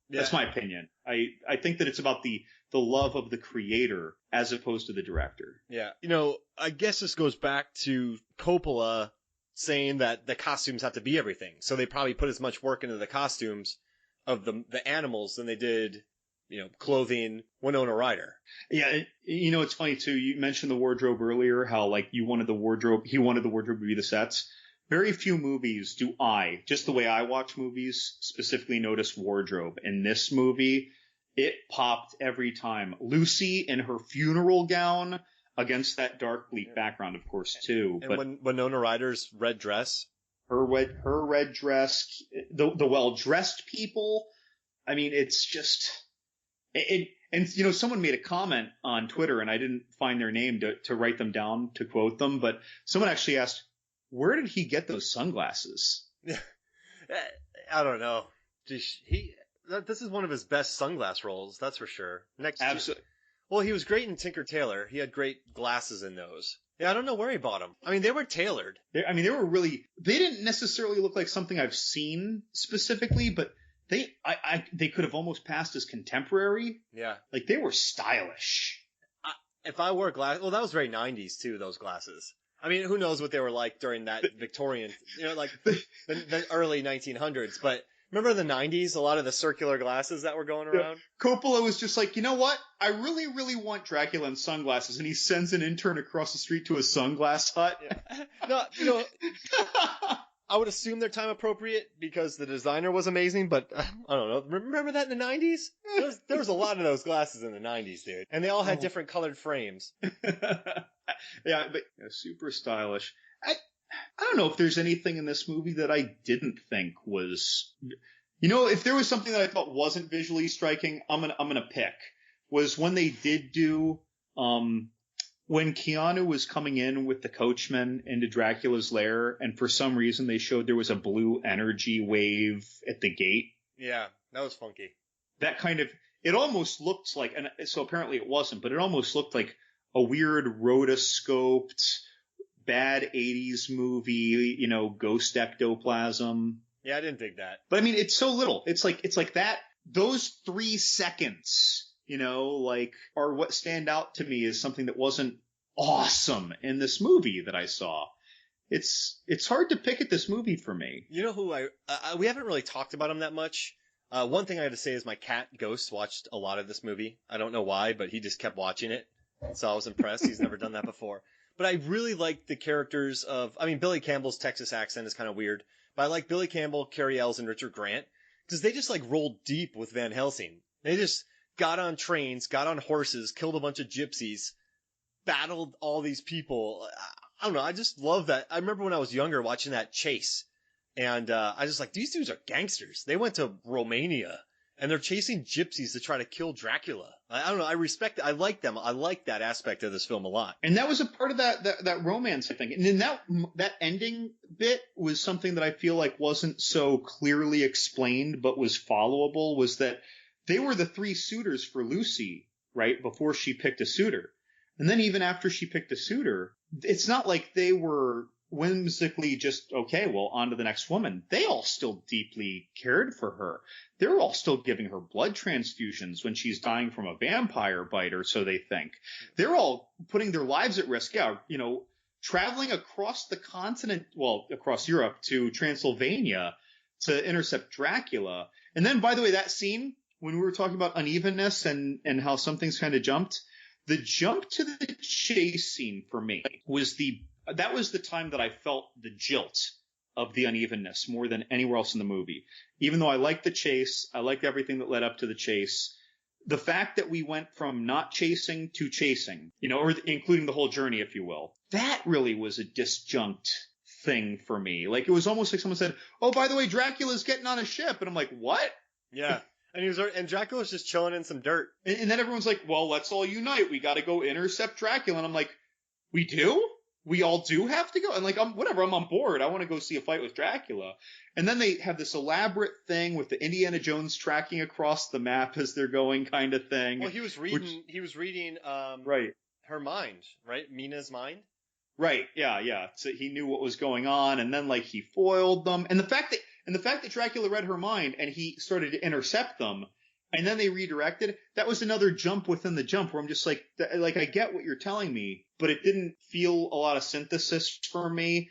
Yeah. That's my opinion. I think that it's about the love of the creator as opposed to the director. Yeah. I guess this goes back to Coppola saying that the costumes have to be everything. So they probably put as much work into the costumes of the animals than they did, clothing Winona Ryder. Yeah. It's funny too. You mentioned the wardrobe earlier, how like he wanted the wardrobe to be the sets. Very few movies do just the way I watch movies, specifically notice wardrobe. In this movie, it popped every time. Lucy in her funeral gown, against that dark, bleak background, of course, too. And when Winona Ryder's red dress, her red dress, the well-dressed people. I mean, it's just, and someone made a comment on Twitter, and I didn't find their name to write them down to quote them, but someone actually asked, where did he get those sunglasses? I don't know. This is one of his best sunglass roles, that's for sure. Absolutely. Well, he was great in Tinker Tailor. He had great glasses in those. Yeah, I don't know where he bought them. I mean, they were tailored. They didn't necessarily look like something I've seen specifically, but they could have almost passed as contemporary. Yeah. Like, they were stylish. If I wore glasses, well, that was very 90s too, those glasses. I mean, who knows what they were like during that Victorian, like the early 1900s, but remember the 90s, a lot of the circular glasses that were going around? Yeah. Coppola was just like, you know what? I really, really want Dracula in sunglasses, and he sends an intern across the street to a sunglass hut. Yeah. No, I would assume they're time appropriate because the designer was amazing, but I don't know. Remember that in the 90s? There was a lot of those glasses in the 90s, dude. And they all had different colored frames. Yeah, but super stylish. I don't know if there's anything in this movie that I didn't think was, if there was something that I thought wasn't visually striking, I'm gonna pick was when they did do, when Keanu was coming in with the coachman into Dracula's lair, and for some reason they showed there was a blue energy wave at the gate. Yeah, that was funky. That kind of, it almost looked like, and so apparently it wasn't, but it almost looked like a weird rotoscoped, bad 80s movie, ghost ectoplasm. Yeah, I didn't dig that. But I mean, it's so little. It's like that, those 3 seconds, are what stand out to me as something that wasn't awesome in this movie that I saw. It's hard to pick at this movie for me. You know who we haven't really talked about him that much. One thing I had to say is my cat Ghost watched a lot of this movie. I don't know why, but he just kept watching it. So I was impressed. He's never done that before. But I really like the characters Billy Campbell's Texas accent is kind of weird, but I like Billy Campbell, Cary Ells, and Richard Grant because they just rolled deep with Van Helsing. They just got on trains, got on horses, killed a bunch of gypsies, battled all these people. I don't know. I just love that. I remember when I was younger watching that chase, and I just these dudes are gangsters. They went to Romania, and they're chasing gypsies to try to kill Dracula. I don't know. I respect it. I like them. I like that aspect of this film a lot. And that was a part of that romance, I think. And then that ending bit was something that I feel like wasn't so clearly explained, but was followable, was that they were the 3 suitors for Lucy, right? Before she picked a suitor. And then even after she picked a suitor, it's not like they were whimsically just, okay, well, on to the next woman. They all still deeply cared for her. They're all still giving her blood transfusions when she's dying from a vampire bite, or so they think. They're all putting their lives at risk. Yeah, traveling across the continent, across Europe to Transylvania to intercept Dracula. And then, by the way, that scene, when we were talking about unevenness and how some things kind of jumped, the jump to the chase scene for me was that was the time that I felt the jilt of the unevenness more than anywhere else in the movie. Even though I liked the chase, I liked everything that led up to the chase, the fact that we went from not chasing to chasing, or including the whole journey, if you will, that really was a disjunct thing for me. Like, it was almost like someone said, oh, by the way, Dracula's getting on a ship. And I'm like, what? Yeah. And Dracula's just chilling in some dirt. And then everyone's like, well, let's all unite. We got to go intercept Dracula. And I'm like, we do? We all do have to go? And whatever, I'm on board. I want to go see a fight with Dracula. And then they have this elaborate thing with the Indiana Jones tracking across the map as they're going kind of thing. Well, he was reading right. her mind, right? Mina's mind? Right, yeah. So he knew what was going on, and then he foiled them. And the fact that Dracula read her mind and he started to intercept them, and then they redirected, that was another jump within the jump where I'm just like, I get what you're telling me, but it didn't feel a lot of synthesis for me.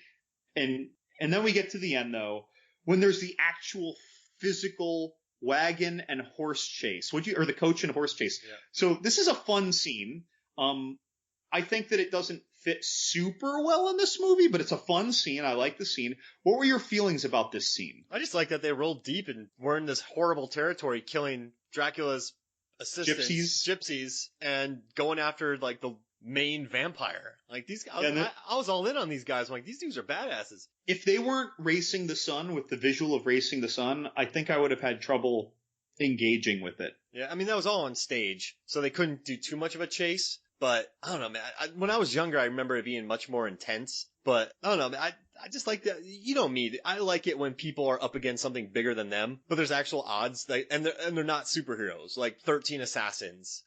And then we get to the end, though, when there's the actual physical wagon and horse chase. Or the coach and horse chase. Yeah. So this is a fun scene. I think that it doesn't fit super well in this movie, but it's a fun scene. I like the scene. What were your feelings about this scene? I just like that they rolled deep and were in this horrible territory, killing Dracula's assistants, gypsies, and going after the main vampire. Like these guys, And I was all in on these guys. I'm like, these dudes are badasses. if they weren't racing the sun with the visual of racing the sun, I think I would have had trouble engaging with it. Yeah, I mean, that was all on stage, so they couldn't do too much of a chase. But I don't know, man. When I was younger, I remember it being much more intense. But I don't know, man. I just like that. You know me. I like it when people are up against something bigger than them, but there's actual odds. And they're not superheroes. Like 13 Assassins,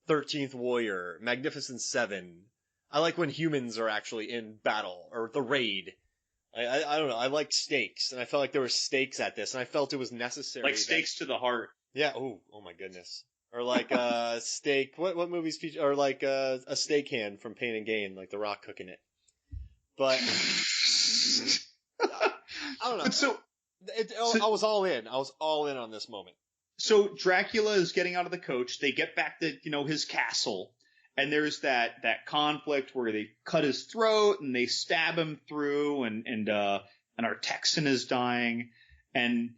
13th Warrior, Magnificent Seven. I like when humans are actually in battle, or The Raid. I don't know. I like stakes, and I felt like there were stakes at this, and I felt it was necessary. Like stakes to the heart. Yeah. Oh my goodness. Or like steak. What movies feature? Or like a steak hand from Pain and Gain, like The Rock cooking it. But I don't know. But I was all in. I was all in on this moment. So Dracula is getting out of the coach. They get back to, his castle. And there's that conflict where they cut his throat and they stab him through and our Texan is dying. And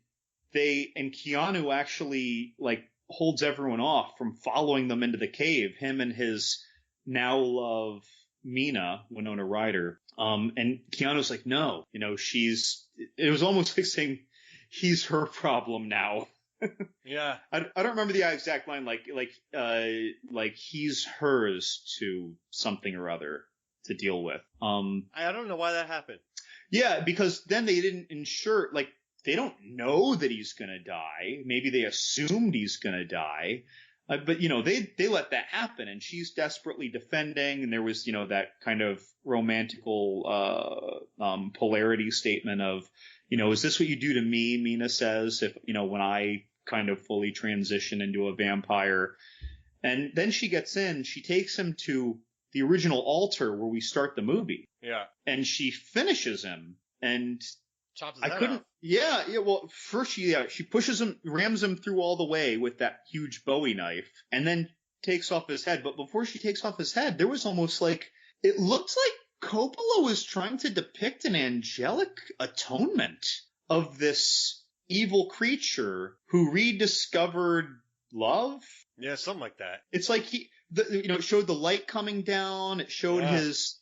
Keanu actually like holds everyone off from following them into the cave, him and his now love Mina, Winona Ryder. And Keanu's like, no, it was almost like saying he's her problem now. Yeah. I don't remember the exact line, like he's hers to something or other to deal with. I don't know why that happened. Yeah, because then they didn't ensure, like, they don't know that he's gonna die. Maybe they assumed he's gonna die. But they let that happen, and she's desperately defending, and there was, that kind of romantical, polarity statement of, is this what you do to me? Mina says, if, when I kind of fully transition into a vampire. And then she gets in, she takes him to the original altar where we start the movie. Yeah. And she finishes him, and chops his head off. Yeah, well, first she pushes him, rams him through all the way with that huge Bowie knife, and then takes off his head. But before she takes off his head, there was almost like, it looked like Coppola was trying to depict an angelic atonement of this evil creature who rediscovered love. Yeah, something like that. It's like it showed the light coming down. It showed his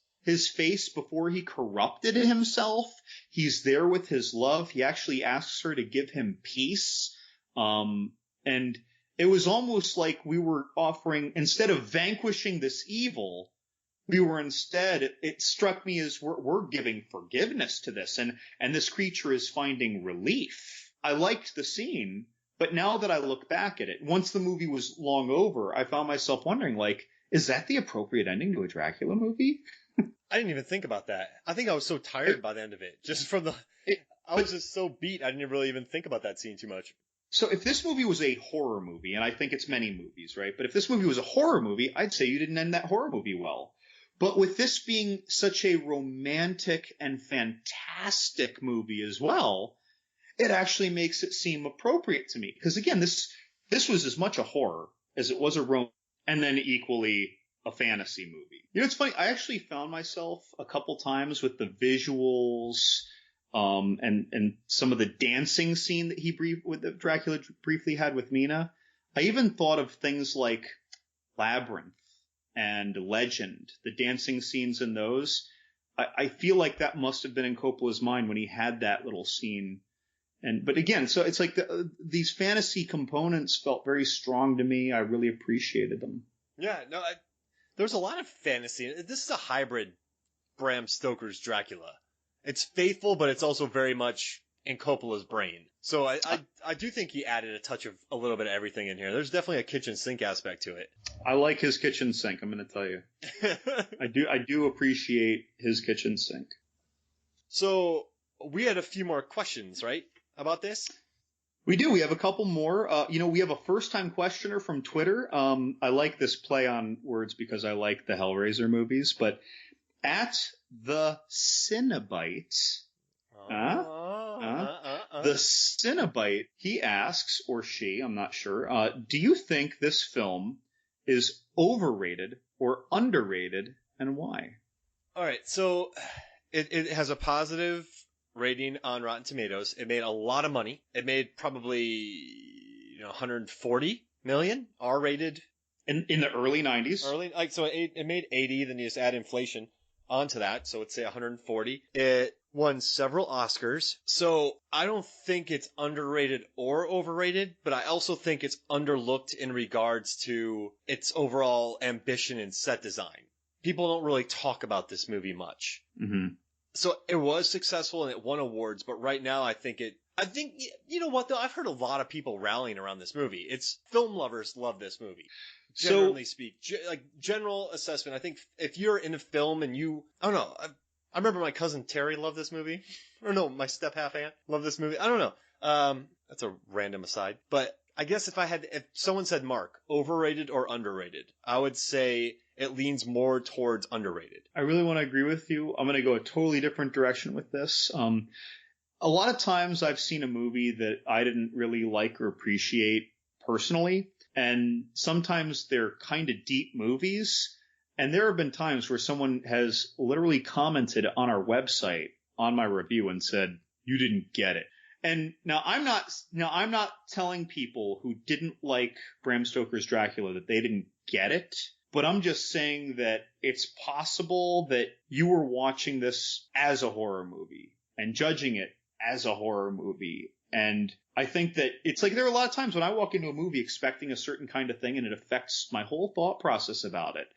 face before he corrupted himself. He's there with his love. He actually asks her to give him peace. And it was almost like we were offering, instead of vanquishing this evil, we were instead, it struck me as we're giving forgiveness to this, and this creature is finding relief. I liked the scene, but now that I look back at it, once the movie was long over, I found myself wondering, like, is that the appropriate ending to a Dracula movie? I didn't even think about that. I think I was so tired by the end of it. Just from I was just so beat, I didn't really even think about that scene too much. So if this movie was a horror movie, and I think it's many movies, right? But if this movie was a horror movie, I'd say you didn't end that horror movie well. But with this being such a romantic and fantastic movie as well, it actually makes it seem appropriate to me. Because again, this was as much a horror as it was a romance, and then equally a fantasy movie. It's funny. I actually found myself a couple times with the visuals, and some of the dancing scene that Dracula briefly had with Mina. I even thought of things like Labyrinth and Legend, the dancing scenes in those. I feel like that must have been in Coppola's mind when he had that little scene. But again, so it's like these fantasy components felt very strong to me. I really appreciated them. Yeah, no, there's a lot of fantasy. This is a hybrid Bram Stoker's Dracula. It's faithful, but it's also very much in Coppola's brain. So I do think he added a touch of a little bit of everything in here. There's definitely a kitchen sink aspect to it. I like his kitchen sink, I'm going to tell you. I do appreciate his kitchen sink. So we had a few more questions, right, about this? We do. We have a couple more. We have a first-time questioner from Twitter. I like this play on words because I like the Hellraiser movies, but at the Cinnabite, the Cinnabite, he asks, or she, I'm not sure, do you think this film is overrated or underrated, and why? All right, so it has a positive rating on Rotten Tomatoes. It made a lot of money. It made probably 140 million R-rated In the early 90s. So it made 80, then you just add inflation onto that, so let's say 140. It won several Oscars, so I don't think it's underrated or overrated, but I also think it's underlooked in regards to its overall ambition and set design. People don't really talk about this movie much. Mm-hmm. So it was successful and it won awards, but right now I think, you know what though? I've heard a lot of people rallying around this movie. Film lovers love this movie. Generally general assessment. I think if you're in a film and I don't know. I remember my cousin Terry loved this movie. Or no, my step half aunt loved this movie. I don't know. That's a random aside. But I guess if someone said, Mark, overrated or underrated, I would say it leans more towards underrated. I really want to agree with you. I'm going to go a totally different direction with this. A lot of times I've seen a movie that I didn't really like or appreciate personally. And sometimes they're kind of deep movies. And there have been times where someone has literally commented on our website on my review and said, you didn't get it. And now I'm not telling people who didn't like Bram Stoker's Dracula that they didn't get it. But I'm just saying that it's possible that you were watching this as a horror movie and judging it as a horror movie. And I think that it's like there are a lot of times when I walk into a movie expecting a certain kind of thing and it affects my whole thought process about it.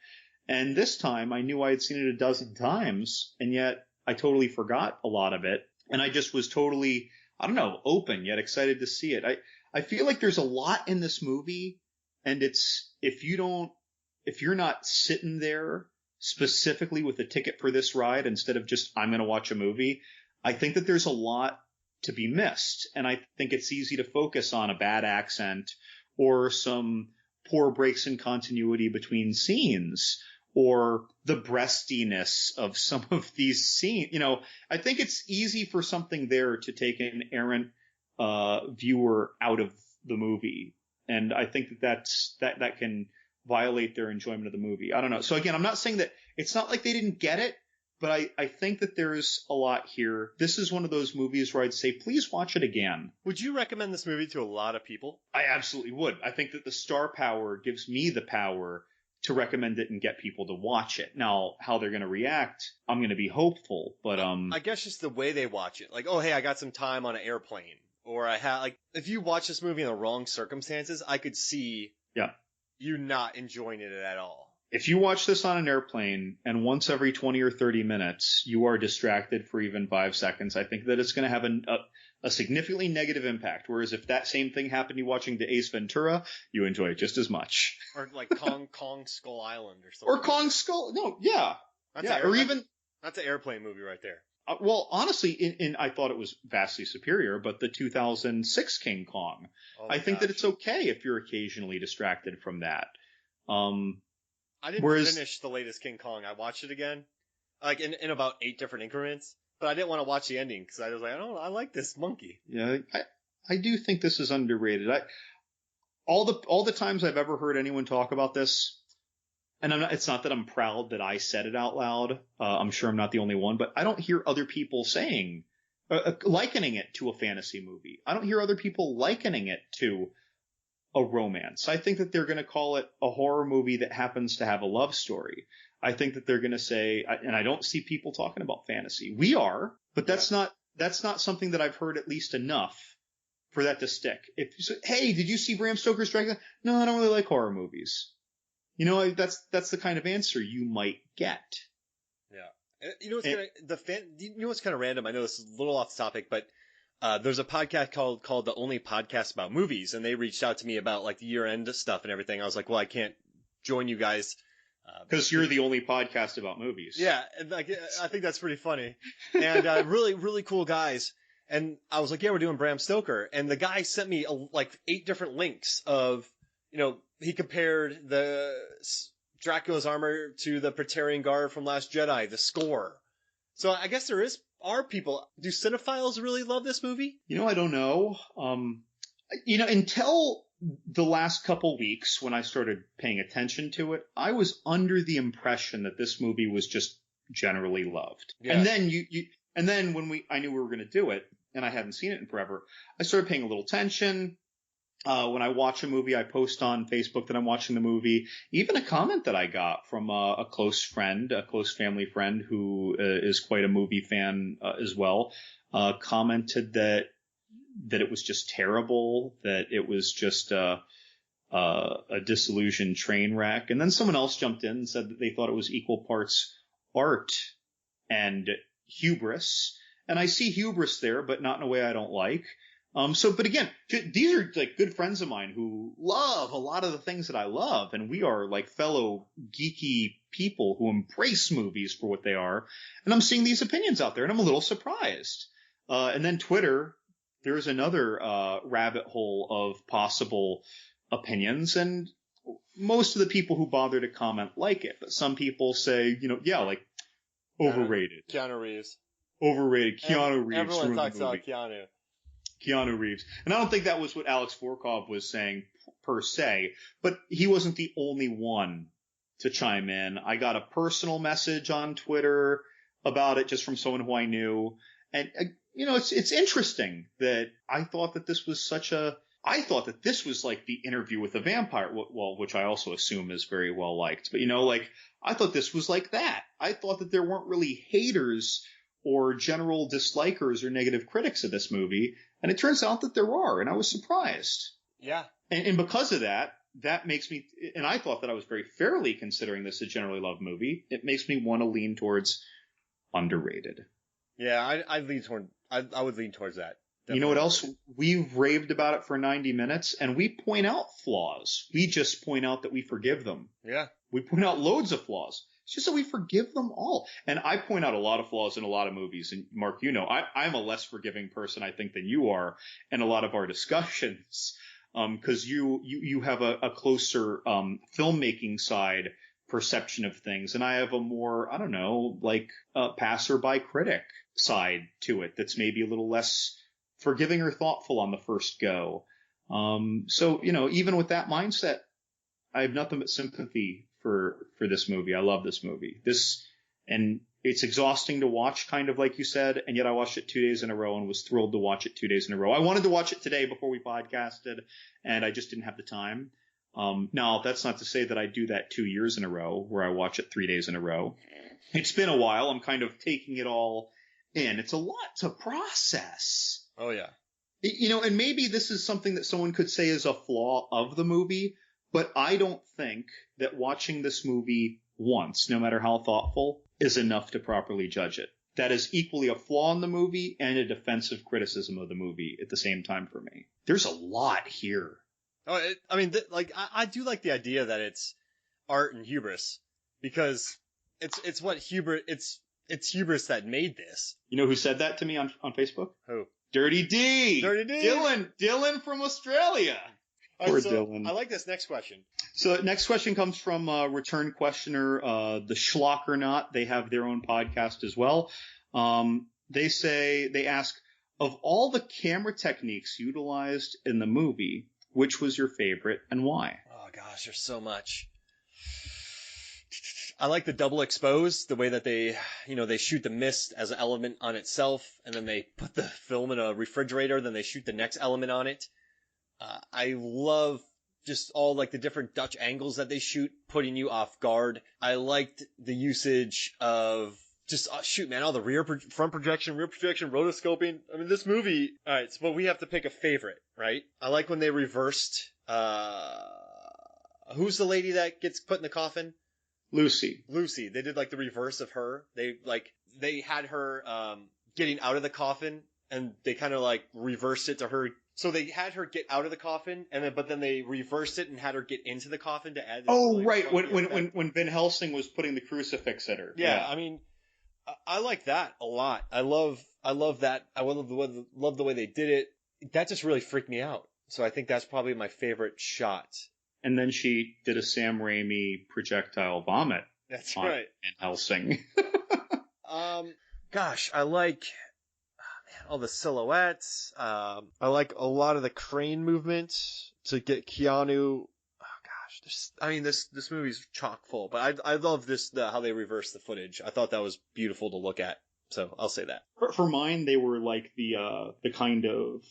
And this time I knew I had seen it a dozen times, and yet I totally forgot a lot of it. And I just was totally, I don't know, open yet excited to see it. I feel like there's a lot in this movie, and if you're not sitting there specifically with a ticket for this ride instead of just, I'm going to watch a movie, I think that there's a lot to be missed. And I think it's easy to focus on a bad accent or some poor breaks in continuity between scenes or the breastiness of some of these scenes. You know, I think it's easy for something there to take an errant viewer out of the movie. And I think that can violate their enjoyment of the movie. I don't know. So again, I'm not saying that it's not like they didn't get it, but I think that there's a lot here. This is one of those movies where I'd say, please watch it again. Would you recommend this movie to a lot of people? I absolutely would. I think that the star power gives me the power to recommend it and get people to watch it. Now, how they're going to react, I'm going to be hopeful, but I guess just the way they watch it. Like, oh, hey, I got some time on an airplane. Or if you watch this movie in the wrong circumstances, I could see you not enjoying it at all. If you watch this on an airplane and once every 20 or 30 minutes you are distracted for even 5 seconds, I think that it's going to have a significantly negative impact. Whereas if that same thing happened to you watching the Ace Ventura, you enjoy it just as much. Or like Kong Skull Island or something. Or Kong Skull, no, yeah. That's an airplane movie right there. Well, honestly, I thought it was vastly superior, but the 2006 King Kong, I think that it's okay if you're occasionally distracted from that. I didn't finish the latest King Kong. I watched it again, like in about 8 different increments, but I didn't want to watch the ending because I was like, I like this monkey. Yeah, I do think this is underrated. All the times I've ever heard anyone talk about this, and it's not that I'm proud that I said it out loud. I'm sure I'm not the only one, but I don't hear other people saying, likening it to a fantasy movie. I don't hear other people likening it to a romance. I think that they're going to call it a horror movie that happens to have a love story. I think that they're going to say, and I don't see people talking about fantasy. We are, but that's not something that I've heard at least enough for that to stick. If you say, hey, did you see Bram Stoker's Dracula? No, I don't really like horror movies. You know, that's the kind of answer you might get. Yeah. You know what's kind of random? I know this is a little off the topic, but there's a podcast called The Only Podcast About Movies, and they reached out to me about like the year-end stuff and everything. I was like, well, I can't join you guys. Because you're the only podcast about movies. Yeah, and I think that's pretty funny. And really, really cool guys. And I was like, yeah, we're doing Bram Stoker. And the guy sent me like 8 different links of, he compared the Dracula's armor to the Praetorian Guard from Last Jedi, the score. So I guess are people, do cinephiles really love this movie? I don't know. Until the last couple weeks when I started paying attention to it, I was under the impression that this movie was just generally loved. Yeah. And then when I knew we were going to do it, and I hadn't seen it in forever, I started paying a little attention. When I watch a movie, I post on Facebook that I'm watching the movie. Even a comment that I got from a close friend, a close family friend who is quite a movie fan as well, commented that it was just terrible, that it was just a disillusioned train wreck. And then someone else jumped in and said that they thought it was equal parts art and hubris. And I see hubris there, but not in a way I don't like. But again, these are like good friends of mine who love a lot of the things that I love, and we are like fellow geeky people who embrace movies for what they are. And I'm seeing these opinions out there, and I'm a little surprised. And then Twitter, there's another rabbit hole of possible opinions, and most of the people who bother to comment like it, but some people say, like overrated, Keanu Reeves, overrated. Keanu Reeves. Everyone talks about Keanu Reeves. And I don't think that was what Alex Vorkov was saying per se, but he wasn't the only one to chime in. I got a personal message on Twitter about it just from someone who I knew. And, it's interesting that I thought that this was like the Interview with a Vampire, well, which I also assume is very well liked. But, I thought this was like that. I thought that there weren't really haters or general dislikers or negative critics of this movie. And it turns out that there are, and I was surprised. Yeah. And because of that makes me, and I thought that I was very fairly considering this a generally loved movie. It makes me want to lean towards underrated. Yeah, I would lean towards that. Definitely. You know what else? We've raved about it for 90 minutes, and we point out flaws. We just point out that we forgive them. Yeah. We point out loads of flaws. It's just that we forgive them all. And I point out a lot of flaws in a lot of movies. And Mark, I'm a less forgiving person, I think, than you are in a lot of our discussions. Cause you have a closer, filmmaking side perception of things. And I have a more, I don't know, like passerby critic side to it that's maybe a little less forgiving or thoughtful on the first go. Even with that mindset, I have nothing but sympathy for this movie. I love this movie. And it's exhausting to watch, kind of like you said, and yet I watched it 2 days in a row and was thrilled to watch it 2 days in a row. I wanted to watch it today before we podcasted, and I just didn't have the time. Now, that's not to say that I do that 2 years in a row, where I watch it 3 days in a row. It's been a while. I'm kind of taking it all in. It's a lot to process. Oh, yeah. And maybe this is something that someone could say is a flaw of the movie, but I don't think that watching this movie once, no matter how thoughtful, is enough to properly judge it. That is equally a flaw in the movie and a defensive criticism of the movie at the same time for me. There's a lot here. Oh, I do like the idea that it's art and hubris, because it's what hubris, it's hubris that made this. You know who said that to me on Facebook? Who? Dirty D. Dirty D. Dylan from Australia. Poor Dylan. I like this next question. So next question comes from return questioner, the Schlockernaut. They have their own podcast as well. They ask, of all the camera techniques utilized in the movie, which was your favorite and why? Oh gosh, there's so much. I like the double expose, the way that they shoot the mist as an element on itself, and then they put the film in a refrigerator, then they shoot the next element on it. I love just all like the different Dutch angles that they shoot, putting you off guard. I liked the usage of just, all the front projection, rear projection, rotoscoping. I mean, this movie, alright, but we have to pick a favorite, right? I like when they reversed, who's the lady that gets put in the coffin? Lucy. They did like the reverse of her. They had her, getting out of the coffin, and they kind of like reversed it to her. So they had her get out of the coffin, but then they reversed it and had her get into the coffin to add. Right. When Van Helsing was putting the crucifix at her. Yeah. I mean, I like that a lot. I love that. I love the way they did it. That just really freaked me out. So I think that's probably my favorite shot. And then she did a Sam Raimi projectile vomit. That's right. Van Helsing. Gosh, I like all the silhouettes. I like a lot of the crane movement to get Keanu. Oh gosh, this movie's chock full. But I love how they reverse the footage. I thought that was beautiful to look at. So I'll say that. For mine, they were like the kind of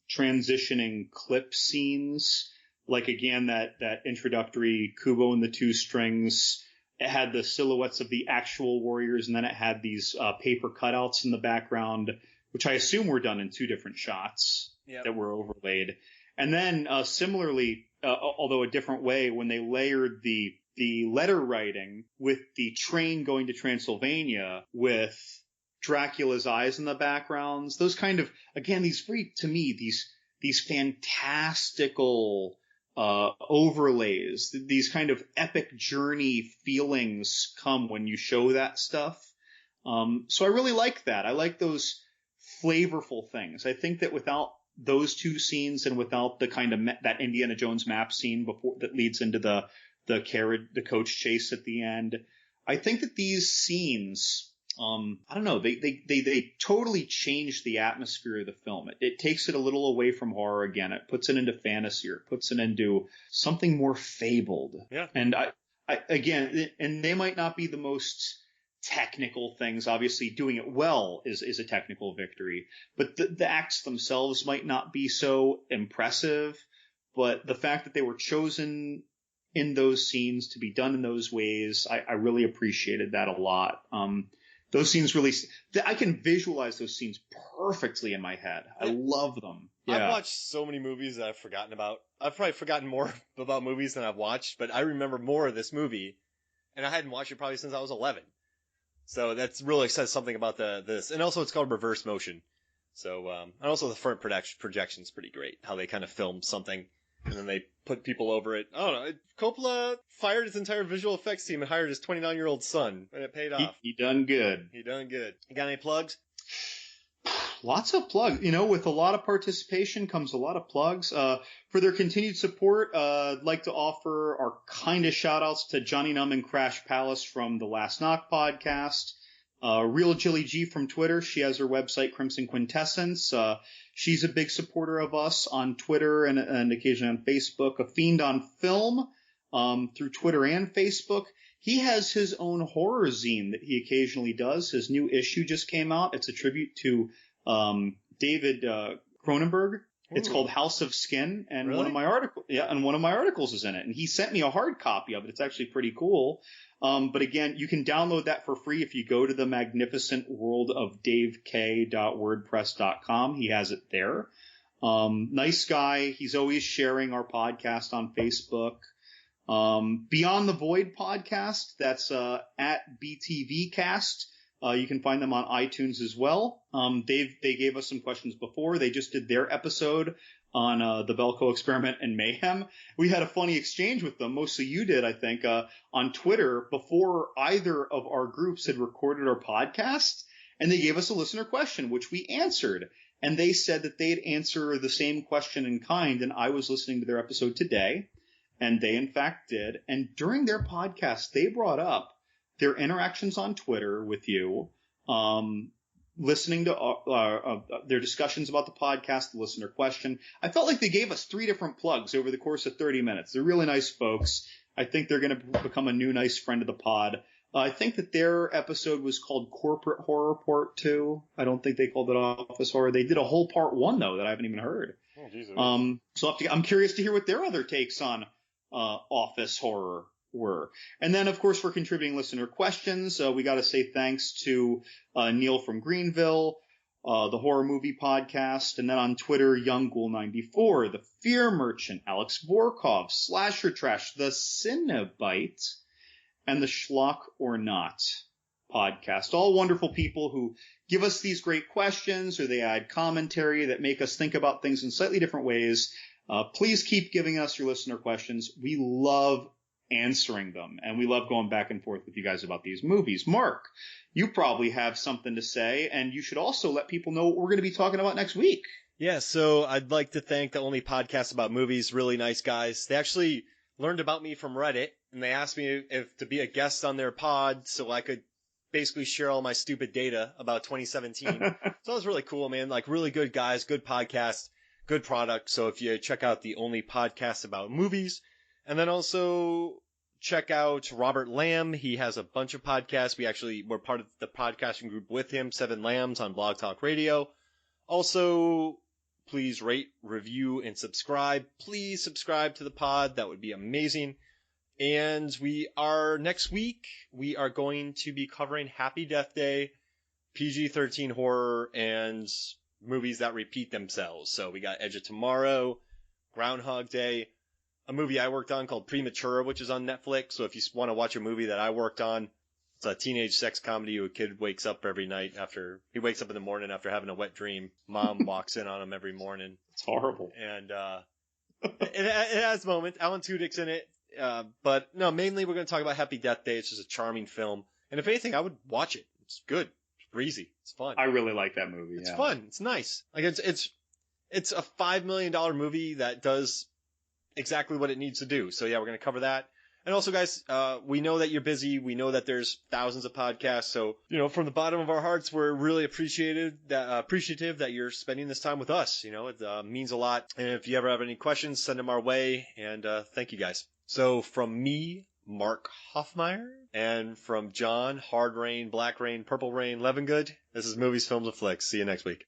transitioning clip scenes. Like, again, that introductory Kubo and the Two Strings. It had the silhouettes of the actual warriors, and then it had these paper cutouts in the background, which I assume were done in 2 different shots that were overlaid. And then similarly, although a different way, when they layered the letter writing with the train going to Transylvania with Dracula's eyes in the backgrounds, those kind of, again, these fantastical overlays, these kind of epic journey feelings come when you show that stuff. So I really like that. I like those flavorful things. I think that without those 2 scenes and without the kind of that Indiana Jones map scene before that leads into the coach chase at the end, I think that these scenes, I don't know, they totally change the atmosphere of the film. It takes it a little away from horror again. It puts it into fantasy, or it puts it into something more fabled. Yeah. And I again, and they might not be the most technical things. Obviously, doing it well is a technical victory, but the acts themselves might not be so impressive. But the fact that they were chosen in those scenes to be done in those ways, I really appreciated that a lot. Those scenes really, I can visualize those scenes perfectly in my head. I love them. Yeah. I've watched so many movies that I've forgotten about. I've probably forgotten more about movies than I've watched, but I remember more of this movie, and I hadn't watched it probably since I was 11. So that's really says something about this. And also it's called reverse motion. So, and also the front projection's pretty great. How they kind of film something and then they put people over it. I don't know. Coppola fired his entire visual effects team and hired his 29-year-old son, and it paid off. He done good. He done good. You got any plugs? Lots of plugs. You know, with a lot of participation comes a lot of plugs. For their continued support, I'd like to offer our kindest shout outs to Johnny Numb and Crash Palace from the Last Knock podcast. Real Jilly G from Twitter. She has her website, Crimson Quintessence. She's a big supporter of us on Twitter and occasionally on Facebook. A Fiend on Film, through Twitter and Facebook. He has his own horror zine that he occasionally does. His new issue just came out. It's a tribute to, David, Cronenberg. It's called House of Skin, and really? one of my articles is in it. And he sent me a hard copy of it. It's actually pretty cool. But again, you can download that for free if you go to the magnificent world of davek.wordpress.com. He has it there. Nice guy. He's always sharing our podcast on Facebook. Beyond the Void podcast, that's at BTVcast. You can find them on iTunes as well. They gave us some questions before. They just did their episode on the Belko Experiment and Mayhem. We had a funny exchange with them. Mostly you did, I think, on Twitter before either of our groups had recorded our podcast. And they gave us a listener question, which we answered. And they said that they'd answer the same question in kind. And I was listening to their episode today. And they, in fact, did. And during their podcast, they brought up their interactions on Twitter with you, listening to their discussions about the podcast, the listener question. I felt like they gave us 3 different plugs over the course of 30 minutes. They're really nice folks. I think they're going to become a new nice friend of the pod. I think that their episode was called Corporate Horror Part 2. I don't think they called it Office Horror. They did a whole Part 1, though, that I haven't even heard. Oh, Jesus. So I'm curious to hear what their other takes on office horror were. And then, of course, for contributing listener questions, we got to say thanks to Neil from Greenville, the Horror Movie Podcast, and then on Twitter, YoungGhoul94, the Fear Merchant, Alex Vorkov, Slasher Trash, the Cinebite, and the Schlock or Not podcast. All wonderful people who give us these great questions, or they add commentary that make us think about things in slightly different ways. Please keep giving us your listener questions. We love answering them, and we love going back and forth with you guys about these movies. Mark, you probably have something to say, and you should also let people know what we're going to be talking about next week. Yeah, so I'd like to thank the Only Podcast About Movies. Really nice guys. They actually learned about me from Reddit, and they asked me if to be a guest on their pod so I could basically share all my stupid data about 2017. So that was really cool, man. Like, really good guys, good podcast, good product. So if you check out the Only Podcast About Movies, and then also check out Robert Lamb. He has a bunch of podcasts. We're part of the podcasting group with him, Seven Lambs on Blog Talk Radio. Also, please rate, review, and subscribe. Please subscribe to the pod. That would be amazing. And next week, we are going to be covering Happy Death Day, PG-13 horror, and movies that repeat themselves. So we got Edge of Tomorrow, Groundhog Day, a movie I worked on called Premature, which is on Netflix. So if you want to watch a movie that I worked on, it's a teenage sex comedy. A kid wakes up every night he wakes up in the morning after having a wet dream. Mom walks in on him every morning. It's horrible. And it has moments. Alan Tudyk's in it. But no, mainly we're going to talk about Happy Death Day. It's just a charming film. And if anything, I would watch it. It's good. It's breezy. It's fun. I really like that movie. It's fun. It's nice. Like it's a $5 million movie that does exactly what it needs to do. So yeah, we're going to cover that. And also, guys, we know that you're busy. We know that there's thousands of podcasts. So, from the bottom of our hearts, we're really appreciative that you're spending this time with us. It means a lot. And if you ever have any questions, send them our way. And thank you, guys. So from me, Mark Hoffmeyer, and from John, Hard Rain, Black Rain, Purple Rain, Levingood, this is Movies, Films, and Flicks. See you next week.